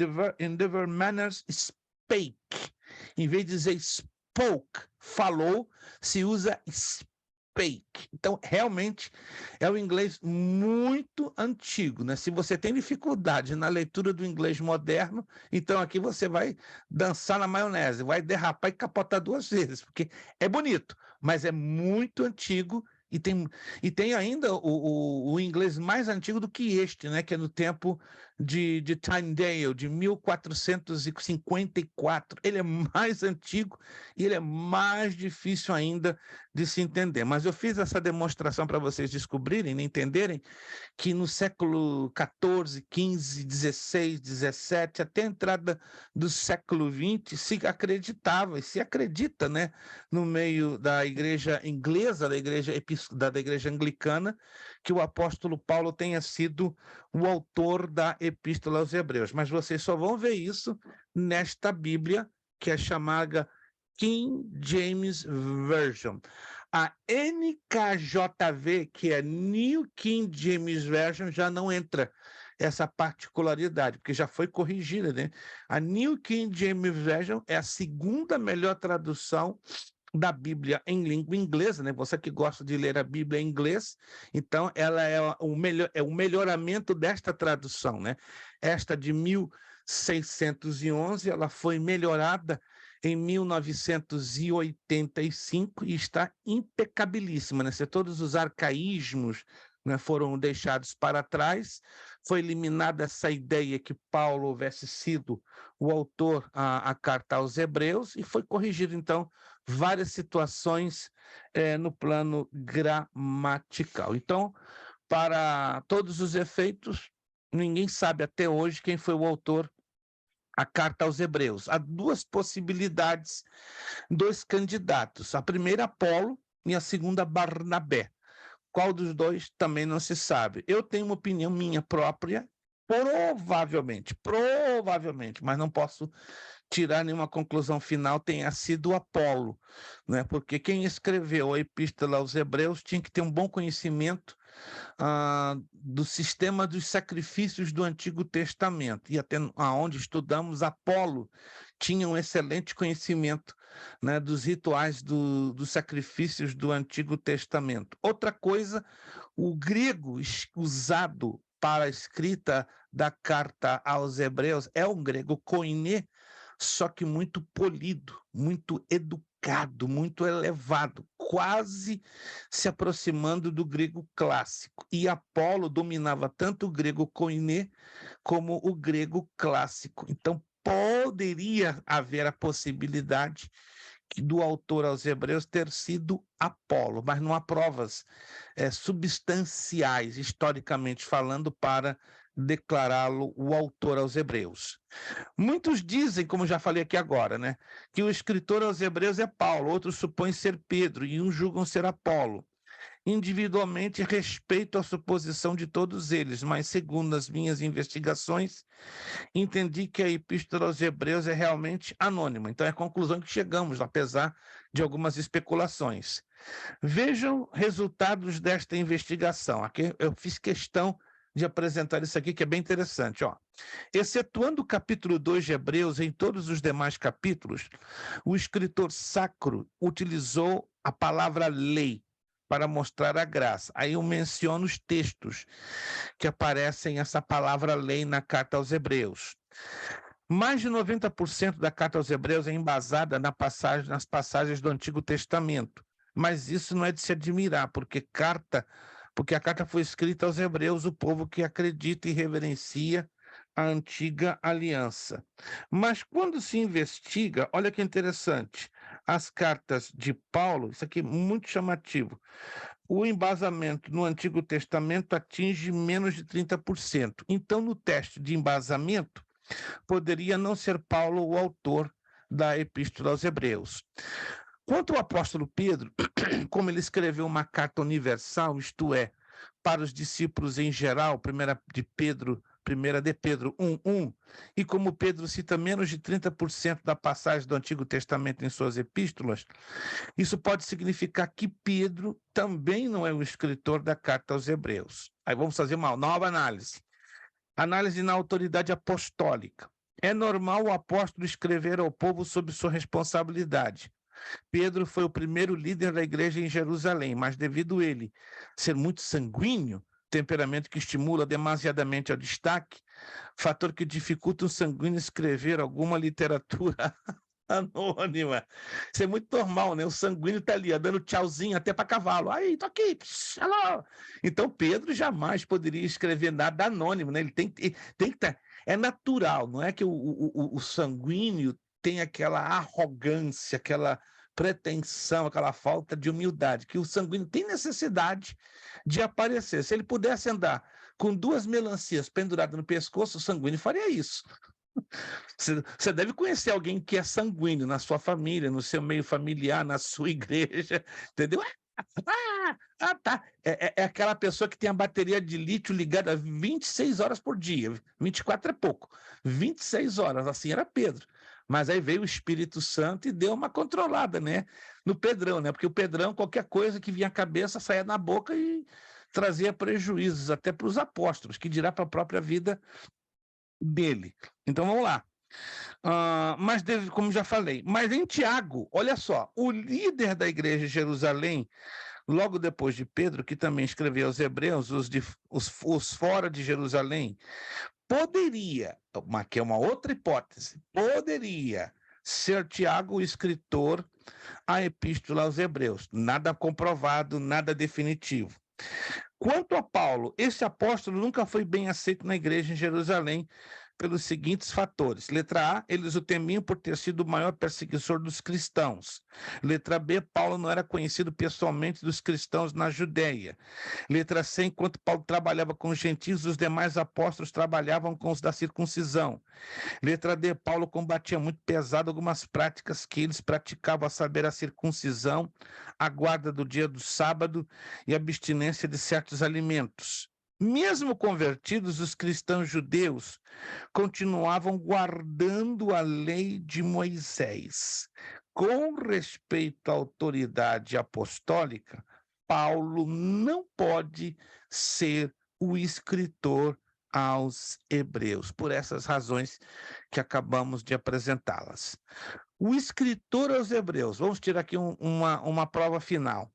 diverse manners spake. Em vez de dizer spoke, falou, se usa spake. Então, realmente, é um inglês muito antigo, né? Se você tem dificuldade na leitura do inglês moderno, então aqui você vai dançar na maionese, vai derrapar e capotar 2 vezes, porque é bonito, mas é muito antigo. E tem ainda o inglês mais antigo do que este, né? Que é no tempo de Tyndale, de 1454. Ele é mais antigo e ele é mais difícil ainda de se entender. Mas eu fiz essa demonstração para vocês descobrirem, entenderem, que no século XIV, XV, XVI, XVII, até a entrada do século XX, se acreditava e se acredita, né, no meio da igreja inglesa, da igreja anglicana, que o apóstolo Paulo tenha sido o autor da Epístola aos Hebreus. Mas vocês só vão ver isso nesta Bíblia, que é chamada King James Version. A NKJV, que é New King James Version, já não entra essa particularidade, porque já foi corrigida, né? A New King James Version é a segunda melhor tradução da Bíblia em língua inglesa, né? Você que gosta de ler a Bíblia em inglês, então ela é o melhoramento desta tradução, né? Esta de 1611, ela foi melhorada em 1985 e está impecabilíssima, né? Se todos os arcaísmos, né, foram deixados para trás, foi eliminada essa ideia que Paulo houvesse sido o autor a carta aos Hebreus, e foi corrigido, então, várias situações no plano gramatical. Então, para todos os efeitos, ninguém sabe até hoje quem foi o autor a carta aos Hebreus. Há 2 possibilidades, 2 candidatos. A primeira, Apolo, e a segunda, Barnabé. Qual dos 2 também não se sabe. Eu tenho uma opinião minha própria, provavelmente, mas não posso tirar nenhuma conclusão final, tenha sido Apolo, né? Porque quem escreveu a Epístola aos Hebreus tinha que ter um bom conhecimento do sistema dos sacrifícios do Antigo Testamento, e até onde estudamos, Apolo tinha um excelente conhecimento, né, dos rituais dos sacrifícios do Antigo Testamento. Outra coisa, o grego usado para a escrita da carta aos Hebreus é um grego koiné, só que muito polido, muito educado, muito elevado, quase se aproximando do grego clássico. E Apolo dominava tanto o grego koiné como o grego clássico. Então, poderia haver a possibilidade do autor aos Hebreus ter sido Apolo, mas não há provas substanciais, historicamente falando, para declará-lo o autor aos Hebreus. Muitos dizem, como já falei aqui agora, né, que o escritor aos Hebreus é Paulo, outros supõem ser Pedro e uns julgam ser Apolo. Individualmente, respeito a suposição de todos eles, mas segundo as minhas investigações, entendi que a Epístola aos Hebreus é realmente anônima. Então é a conclusão que chegamos, apesar de algumas especulações. Vejam resultados desta investigação. Aqui eu fiz questão de apresentar isso aqui, que é bem interessante. Excetuando o capítulo 2 de Hebreus, em todos os demais capítulos, o escritor sacro utilizou a palavra lei para mostrar a graça. Aí eu menciono os textos que aparecem essa palavra lei na carta aos Hebreus. Mais de 90% da carta aos Hebreus é embasada nas passagens do Antigo Testamento. Mas isso não é de se admirar, porque a carta foi escrita aos Hebreus, o povo que acredita e reverencia a antiga aliança. Mas quando se investiga, olha que interessante, as cartas de Paulo, isso aqui é muito chamativo, o embasamento no Antigo Testamento atinge menos de 30%. Então, no teste de embasamento, poderia não ser Paulo o autor da Epístola aos Hebreus. Quanto ao apóstolo Pedro, como ele escreveu uma carta universal, isto é, para os discípulos em geral, 1 de Pedro 1:1, e como Pedro cita menos de 30% da passagem do Antigo Testamento em suas epístolas, isso pode significar que Pedro também não é o escritor da carta aos Hebreus. Aí vamos fazer uma nova análise. Análise na autoridade apostólica. É normal o apóstolo escrever ao povo sob sua responsabilidade. Pedro foi o primeiro líder da igreja em Jerusalém, mas devido a ele ser muito sanguíneo, temperamento que estimula demasiadamente ao destaque, fator que dificulta um sanguíneo escrever alguma literatura anônima. Isso é muito normal, né? O sanguíneo está ali, dando tchauzinho até para cavalo. Aí, tô aqui, alô. Então, Pedro jamais poderia escrever nada anônimo, né? Ele tem que estar. É natural, não é que o sanguíneo tem aquela arrogância, aquela pretensão, aquela falta de humildade, que o sanguíneo tem necessidade de aparecer. Se ele pudesse andar com 2 melancias penduradas no pescoço, o sanguíneo faria isso. Você deve conhecer alguém que é sanguíneo na sua família, no seu meio familiar, na sua igreja, entendeu? Tá. É aquela pessoa que tem a bateria de lítio ligada 26 horas por dia. 24 é pouco. 26 horas, assim era Pedro. Mas aí veio o Espírito Santo e deu uma controlada, né? No Pedrão, né? Porque o Pedrão, qualquer coisa que vinha à cabeça, saía na boca e trazia prejuízos até para os apóstolos, que dirá para a própria vida dele. Então vamos lá. Mas, como já falei, mas em Tiago, olha só, o líder da igreja de Jerusalém, logo depois de Pedro, que também escreveu aos Hebreus, os fora de Jerusalém, poderia, que é uma outra hipótese, poderia ser Tiago o escritor à Epístola aos Hebreus. Nada comprovado, nada definitivo. Quanto a Paulo, esse apóstolo nunca foi bem aceito na igreja em Jerusalém pelos seguintes fatores. Letra A, eles o temiam por ter sido o maior perseguidor dos cristãos. Letra B, Paulo não era conhecido pessoalmente dos cristãos na Judéia. Letra C, enquanto Paulo trabalhava com os gentios, os demais apóstolos trabalhavam com os da circuncisão. Letra D, Paulo combatia muito pesado algumas práticas que eles praticavam, a saber, a circuncisão, a guarda do dia do sábado e a abstinência de certos alimentos. Mesmo convertidos, os cristãos judeus continuavam guardando a lei de Moisés. Com respeito à autoridade apostólica, Paulo não pode ser o escritor aos Hebreus, por essas razões que acabamos de apresentá-las. O escritor aos Hebreus, vamos tirar aqui uma prova final.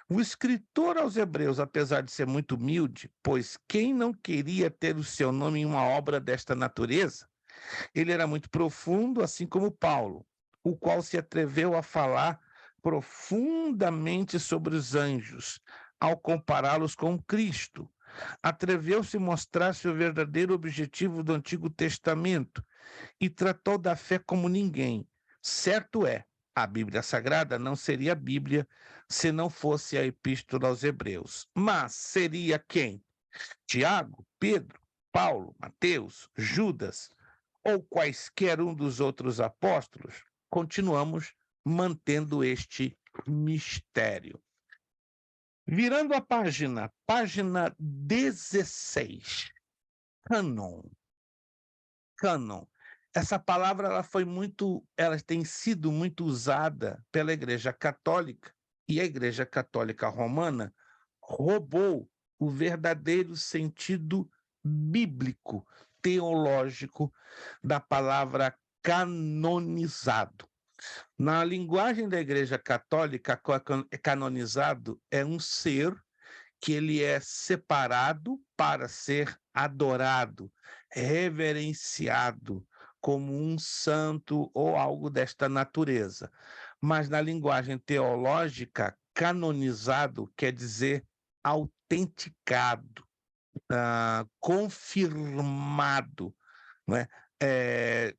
O escritor aos Hebreus, apesar de ser muito humilde, pois quem não queria ter o seu nome em uma obra desta natureza, ele era muito profundo, assim como Paulo, o qual se atreveu a falar profundamente sobre os anjos, ao compará-los com Cristo. Atreveu-se a mostrar-se o verdadeiro objetivo do Antigo Testamento e tratou da fé como ninguém. Certo é A Bíblia Sagrada não seria a Bíblia se não fosse a Epístola aos Hebreus. Mas seria quem? Tiago, Pedro, Paulo, Mateus, Judas ou quaisquer um dos outros apóstolos? Continuamos mantendo este mistério. Virando a página 16, cânon. Cânon. Essa palavra ela tem sido muito usada pela Igreja Católica, e a Igreja Católica Romana roubou o verdadeiro sentido bíblico, teológico da palavra canonizado. Na linguagem da Igreja Católica, canonizado é um ser que ele é separado para ser adorado, reverenciado como um santo ou algo desta natureza. Mas na linguagem teológica, canonizado quer dizer autenticado, confirmado, não é?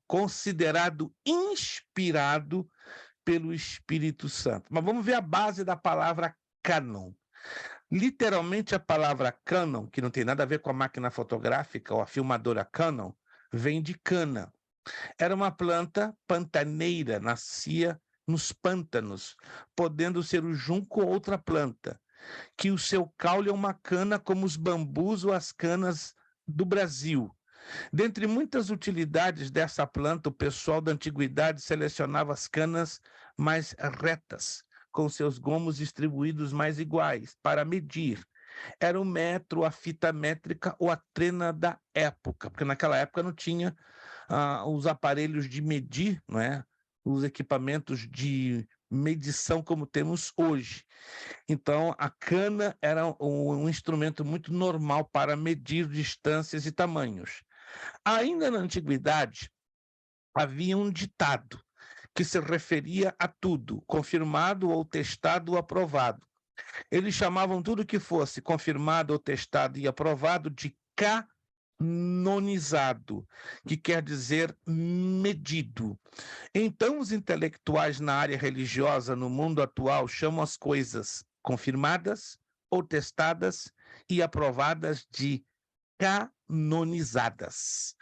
Considerado inspirado pelo Espírito Santo. Mas vamos ver a base da palavra cânon. Literalmente, a palavra cânon, que não tem nada a ver com a máquina fotográfica ou a filmadora Canon, vem de cana. Era uma planta pantaneira, nascia nos pântanos, podendo ser o junco ou outra planta, que o seu caule é uma cana como os bambus ou as canas do Brasil. Dentre muitas utilidades dessa planta, o pessoal da antiguidade selecionava as canas mais retas, com seus gomos distribuídos mais iguais, para medir. Era o metro, a fita métrica ou a trena da época, porque naquela época não tinha os aparelhos de medir, não é? Os equipamentos de medição como temos hoje. Então, a cana era um instrumento muito normal para medir distâncias e tamanhos. Ainda na antiguidade, havia um ditado que se referia a tudo, confirmado ou testado ou aprovado. Eles chamavam tudo que fosse confirmado ou testado e aprovado de canonizado, que quer dizer medido. Então, os intelectuais na área religiosa no mundo atual chamam as coisas confirmadas ou testadas e aprovadas de canonizadas.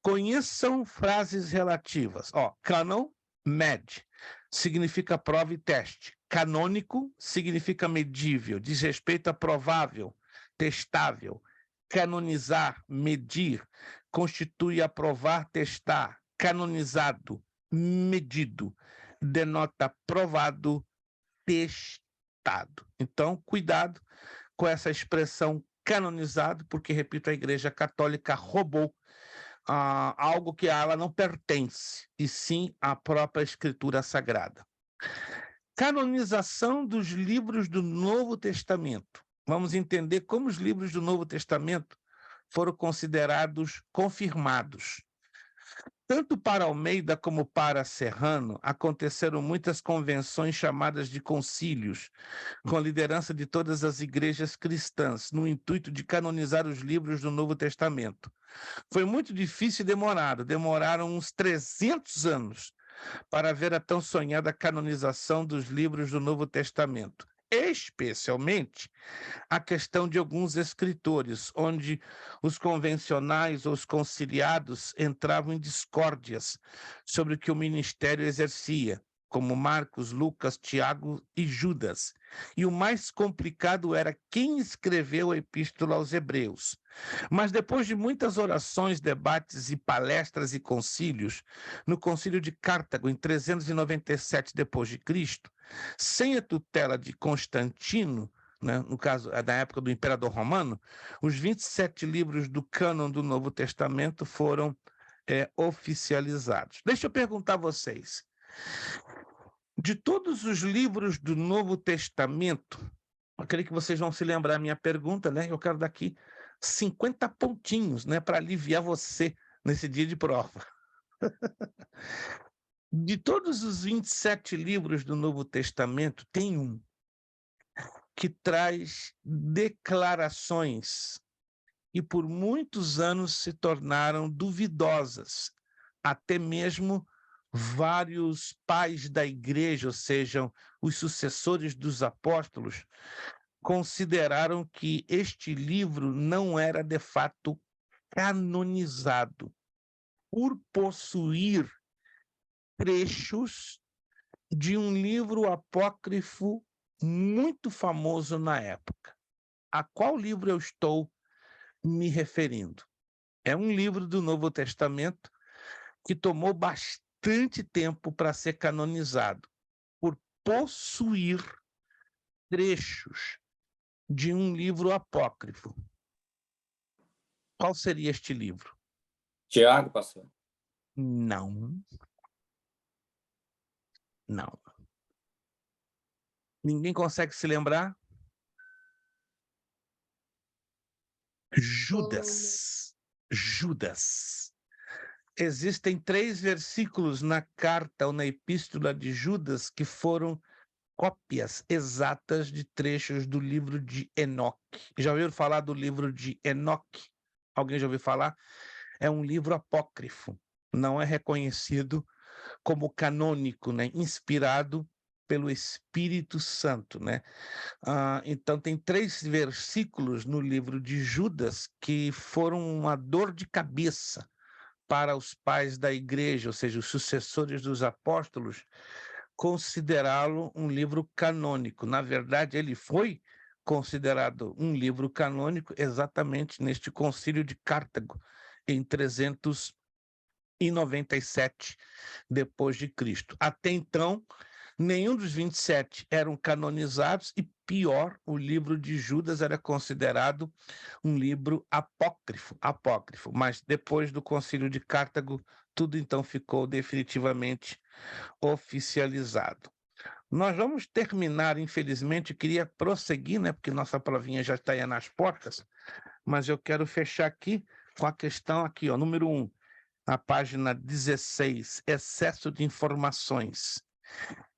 Conheçam frases relativas. Canon, med, significa prova e teste. Canônico significa medível, diz respeito a provável, testável. Canonizar, medir, constitui aprovar, testar. Canonizado, medido, denota provado, testado. Então, cuidado com essa expressão canonizado, porque, repito, a Igreja Católica roubou algo que a ela não pertence, e sim à própria Escritura Sagrada. Canonização dos livros do Novo Testamento. Vamos entender como os livros do Novo Testamento foram considerados confirmados. Tanto para Almeida como para Serrano, aconteceram muitas convenções chamadas de concílios, com a liderança de todas as igrejas cristãs, no intuito de canonizar os livros do Novo Testamento. Foi muito difícil e demorado, demoraram uns 300 anos para ver a tão sonhada canonização dos livros do Novo Testamento. Especialmente a questão de alguns escritores, onde os convencionais ou os conciliados entravam em discórdias sobre o que o ministério exercia, como Marcos, Lucas, Tiago e Judas. E o mais complicado era quem escreveu a Epístola aos Hebreus. Mas depois de muitas orações, debates e palestras e concílios, no concílio de Cartago, em 397 d.C., sem a tutela de Constantino, né, no caso da época do Imperador Romano, os 27 livros do cânon do Novo Testamento foram oficializados. Deixa eu perguntar a vocês, de todos os livros do Novo Testamento, eu creio que vocês vão se lembrar a minha pergunta, né? Eu quero dar aqui 50 pontinhos, né, para aliviar você nesse dia de prova. De todos os 27 livros do Novo Testamento, tem um que traz declarações que por muitos anos se tornaram duvidosas, até mesmo vários pais da igreja, ou seja, os sucessores dos apóstolos, consideraram que este livro não era de fato canonizado, por possuir trechos de um livro apócrifo muito famoso na época. A qual livro eu estou me referindo? É um livro do Novo Testamento que tomou bastante tempo para ser canonizado, por possuir trechos de um livro apócrifo. Qual seria este livro?
Tiago, pastor.
Não. Não. Ninguém consegue se lembrar? Judas. Judas. Existem 3 versículos na carta ou na epístola de Judas que foram cópias exatas de trechos do livro de Enoque. Já ouviram falar do livro de Enoque? Alguém já ouviu falar? É um livro apócrifo. Não é reconhecido como canônico, né? Inspirado pelo Espírito Santo, né? Então tem 3 versículos no livro de Judas que foram uma dor de cabeça para os pais da igreja, ou seja, os sucessores dos apóstolos, considerá-lo um livro canônico. Na verdade, ele foi considerado um livro canônico exatamente neste concílio de Cartago, em 397 depois de Cristo. Até então, nenhum dos 27 eram canonizados e, pior, o livro de Judas era considerado um livro apócrifo. Mas depois do concílio de Cartago, tudo então ficou definitivamente oficializado. Nós vamos terminar, infelizmente, queria prosseguir, né, porque nossa provinha já está aí nas portas, mas eu quero fechar aqui com a questão aqui, ó, número 1, na página 16, excesso de informações.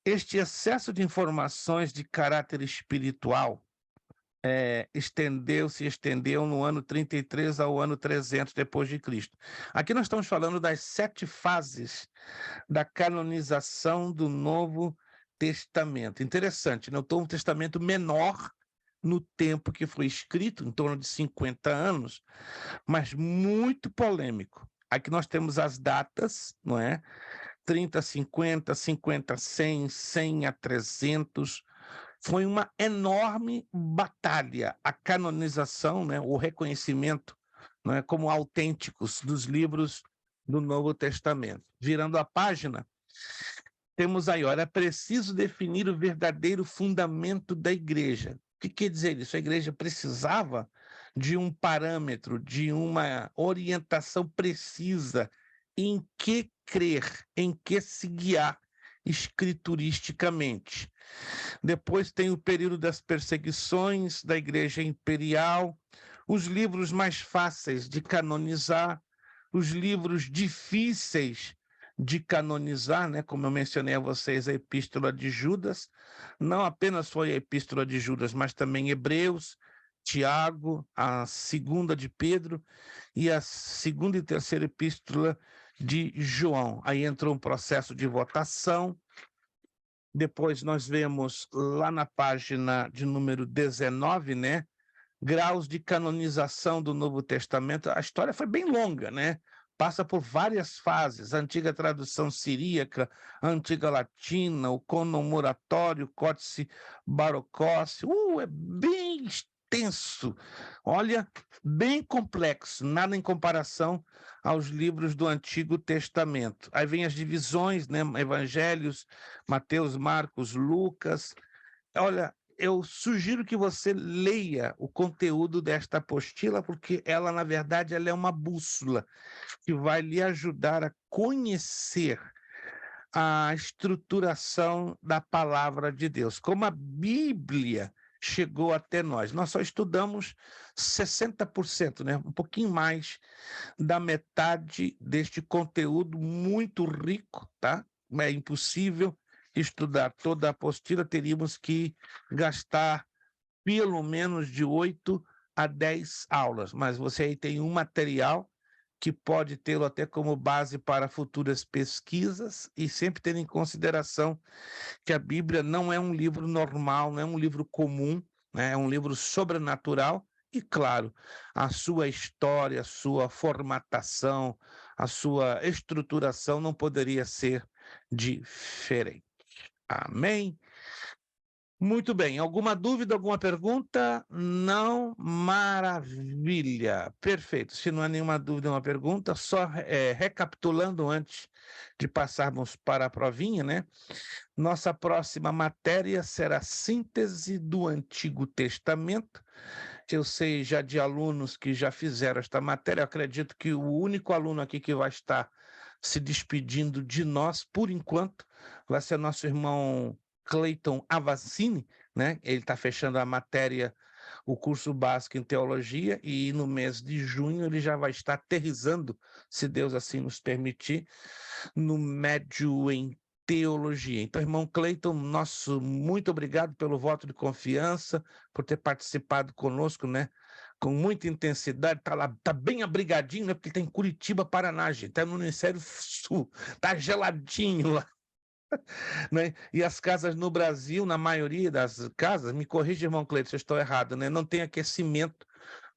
Este excesso de informações de caráter espiritual estendeu no ano 33 ao ano 300 depois de Cristo. Aqui nós estamos falando das 7 fases da canonização do Novo Testamento. Interessante, né? O Novo Testamento menor no tempo que foi escrito, em torno de 50 anos, mas muito polêmico. Aqui nós temos as datas, não é? 30 a 50, 50 a 100, 100 a 300. Foi uma enorme batalha a canonização, né, o reconhecimento, né, como autênticos dos livros do Novo Testamento. Virando a página, temos aí, olha, é preciso definir o verdadeiro fundamento da igreja. O que quer dizer isso? A igreja precisava de um parâmetro, de uma orientação precisa em que crer, em que se guiar escrituristicamente. Depois tem o período das perseguições da Igreja Imperial, os livros mais fáceis de canonizar, os livros difíceis de canonizar, né? Como eu mencionei a vocês, a Epístola de Judas, não apenas foi a Epístola de Judas, mas também Hebreus, Tiago, a segunda de Pedro e a segunda e terceira Epístola de João. Aí entrou um processo de votação. Depois nós vemos lá na página de número 19, né? Graus de canonização do Novo Testamento. A história foi bem longa, né? Passa por várias fases, a antiga tradução siríaca, a antiga latina, o conomoratório, códice barocóce. É bem extenso. Olha, bem complexo, nada em comparação aos livros do Antigo Testamento. Aí vem as divisões, né? Evangelhos, Mateus, Marcos, Lucas. Olha, eu sugiro que você leia o conteúdo desta apostila, porque ela, na verdade, ela é uma bússola que vai lhe ajudar a conhecer a estruturação da palavra de Deus, como a Bíblia chegou até nós. Nós só estudamos 60%, né? Um pouquinho mais da metade deste conteúdo muito rico, tá? É impossível estudar toda a apostila, teríamos que gastar pelo menos de 8 a 10 aulas, mas você aí tem um material que pode tê-lo até como base para futuras pesquisas, e sempre tendo em consideração que a Bíblia não é um livro normal, não é um livro comum, né? É um livro sobrenatural. E, claro, a sua história, a sua formatação, a sua estruturação não poderia ser diferente. Amém? Muito bem. Alguma dúvida, alguma pergunta? Não? Maravilha. Perfeito. Se não há nenhuma dúvida, uma pergunta, só recapitulando antes de passarmos para a provinha, né? Nossa próxima matéria será síntese do Antigo Testamento. Eu sei já de alunos que já fizeram esta matéria. Eu acredito que o único aluno aqui que vai estar se despedindo de nós, por enquanto, vai ser nosso irmão Cleiton Avancini, né? Ele está fechando a matéria, o curso básico em teologia, e no mês de junho ele já vai estar aterrissando, se Deus assim nos permitir, no médio em teologia. Então, irmão Cleiton, nosso muito obrigado pelo voto de confiança, por ter participado conosco, né? Com muita intensidade, tá lá, tá bem abrigadinho, né? Porque ele tá em Curitiba, Paraná, gente, tá no Hemisfério Sul, tá geladinho lá. Né? E as casas no Brasil, na maioria das casas, me corrija, irmão Cleiton, se eu estou errado, né? Não tem aquecimento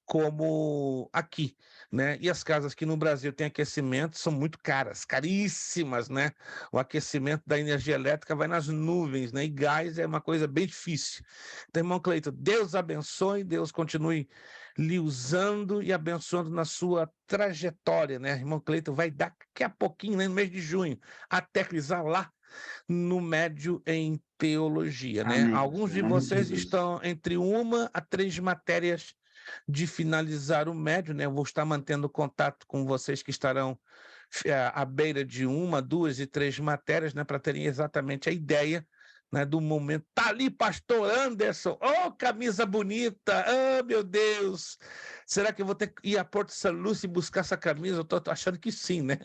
como aqui, né? E as casas que no Brasil têm aquecimento são muito caras, caríssimas, né? O aquecimento da energia elétrica vai nas nuvens, né? E gás é uma coisa bem difícil. Então, irmão Cleiton, Deus abençoe, Deus continue lhe usando e abençoando na sua trajetória, né? Irmão Cleiton vai daqui a pouquinho, né, no mês de junho, aterrissar lá no médio em teologia, né?
Amém.
Alguns de vocês estão entre 1 a 3 matérias de finalizar o médio, né? Eu vou estar mantendo contato com vocês que estarão à beira de 1, 2 e 3 matérias, né? Para terem exatamente a ideia, né, do momento. Tá ali, pastor Anderson, oh, camisa bonita, oh, meu Deus, será que eu vou ter que ir a Porto São Lúcio e buscar essa camisa? Eu tô achando que sim, né?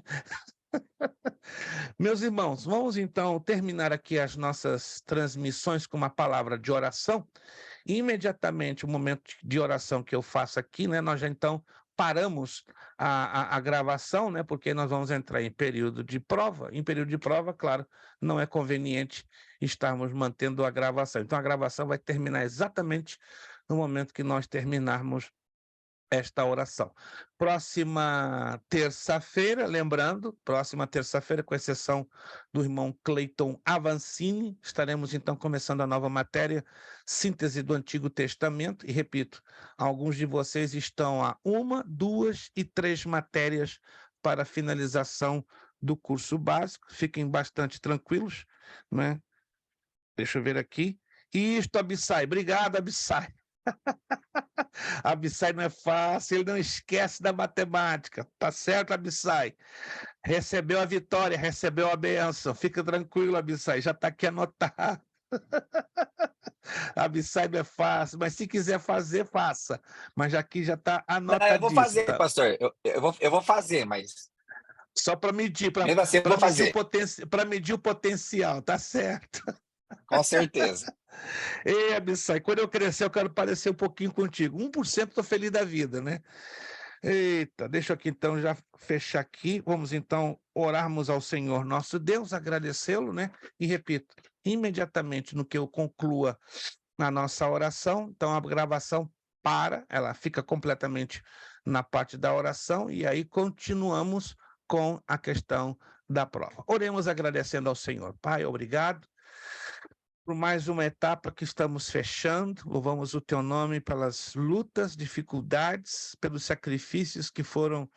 Meus irmãos, vamos então terminar aqui as nossas transmissões com uma palavra de oração. Imediatamente, o momento de oração que eu faço aqui, né, nós já então paramos a gravação, né, porque nós vamos entrar em período de prova. Em período de prova, claro, não é conveniente estarmos mantendo a gravação. Então, a gravação vai terminar exatamente no momento que nós terminarmos esta oração. Próxima terça-feira, lembrando, próxima terça-feira, com exceção do irmão Cleiton Avancini, estaremos então começando a nova matéria, síntese do Antigo Testamento, e repito, alguns de vocês estão a 1, 2 e 3 matérias para finalização do curso básico, fiquem bastante tranquilos, né? Deixa eu ver aqui. Isto, Abissai, obrigado, Abissai. Abissai não é fácil, ele não esquece da matemática. Tá certo, Abissai? Recebeu a vitória, recebeu a bênção. Fica tranquilo, Abissai, já está aqui anotado. Abissai não é fácil, mas se quiser fazer, faça. Mas aqui já está anotadíssimo.
Não, eu vou fazer,
tá?
pastor. Eu vou fazer, mas...
Só para medir, para
Mesmo assim, eu vou fazer.
medir o potencial, tá certo?
Com certeza.
Ei, Abissai, quando eu crescer, eu quero parecer um pouquinho contigo. 1% estou feliz da vida, né? Eita, deixa eu aqui então já fechar aqui. Vamos então orarmos ao Senhor nosso Deus, agradecê-lo, né? E repito, imediatamente no que eu conclua a nossa oração, então a gravação para, ela fica completamente na parte da oração, e aí continuamos com a questão da prova. Oremos agradecendo ao Senhor. Pai, obrigado por mais uma etapa que estamos fechando. Louvamos o teu nome pelas lutas, dificuldades, pelos sacrifícios que foram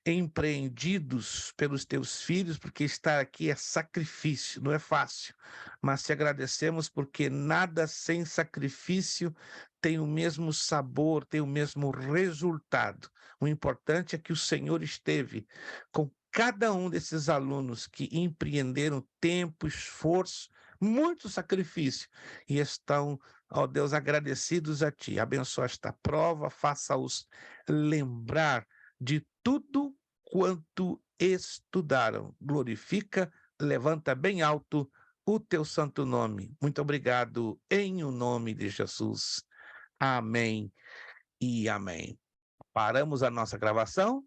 empreendidos pelos teus filhos, porque estar aqui é sacrifício, não é fácil. Mas te agradecemos porque nada sem sacrifício tem o mesmo sabor, tem o mesmo resultado. O importante é que o Senhor esteve com cada um desses alunos que empreenderam tempo, esforço, muito sacrifício, e estão, ó Deus, agradecidos a Ti. Abençoa esta prova, faça-os lembrar de tudo quanto estudaram. Glorifica, levanta bem alto o Teu santo nome. Muito obrigado, em o nome de Jesus. Amém e amém. Paramos a nossa gravação.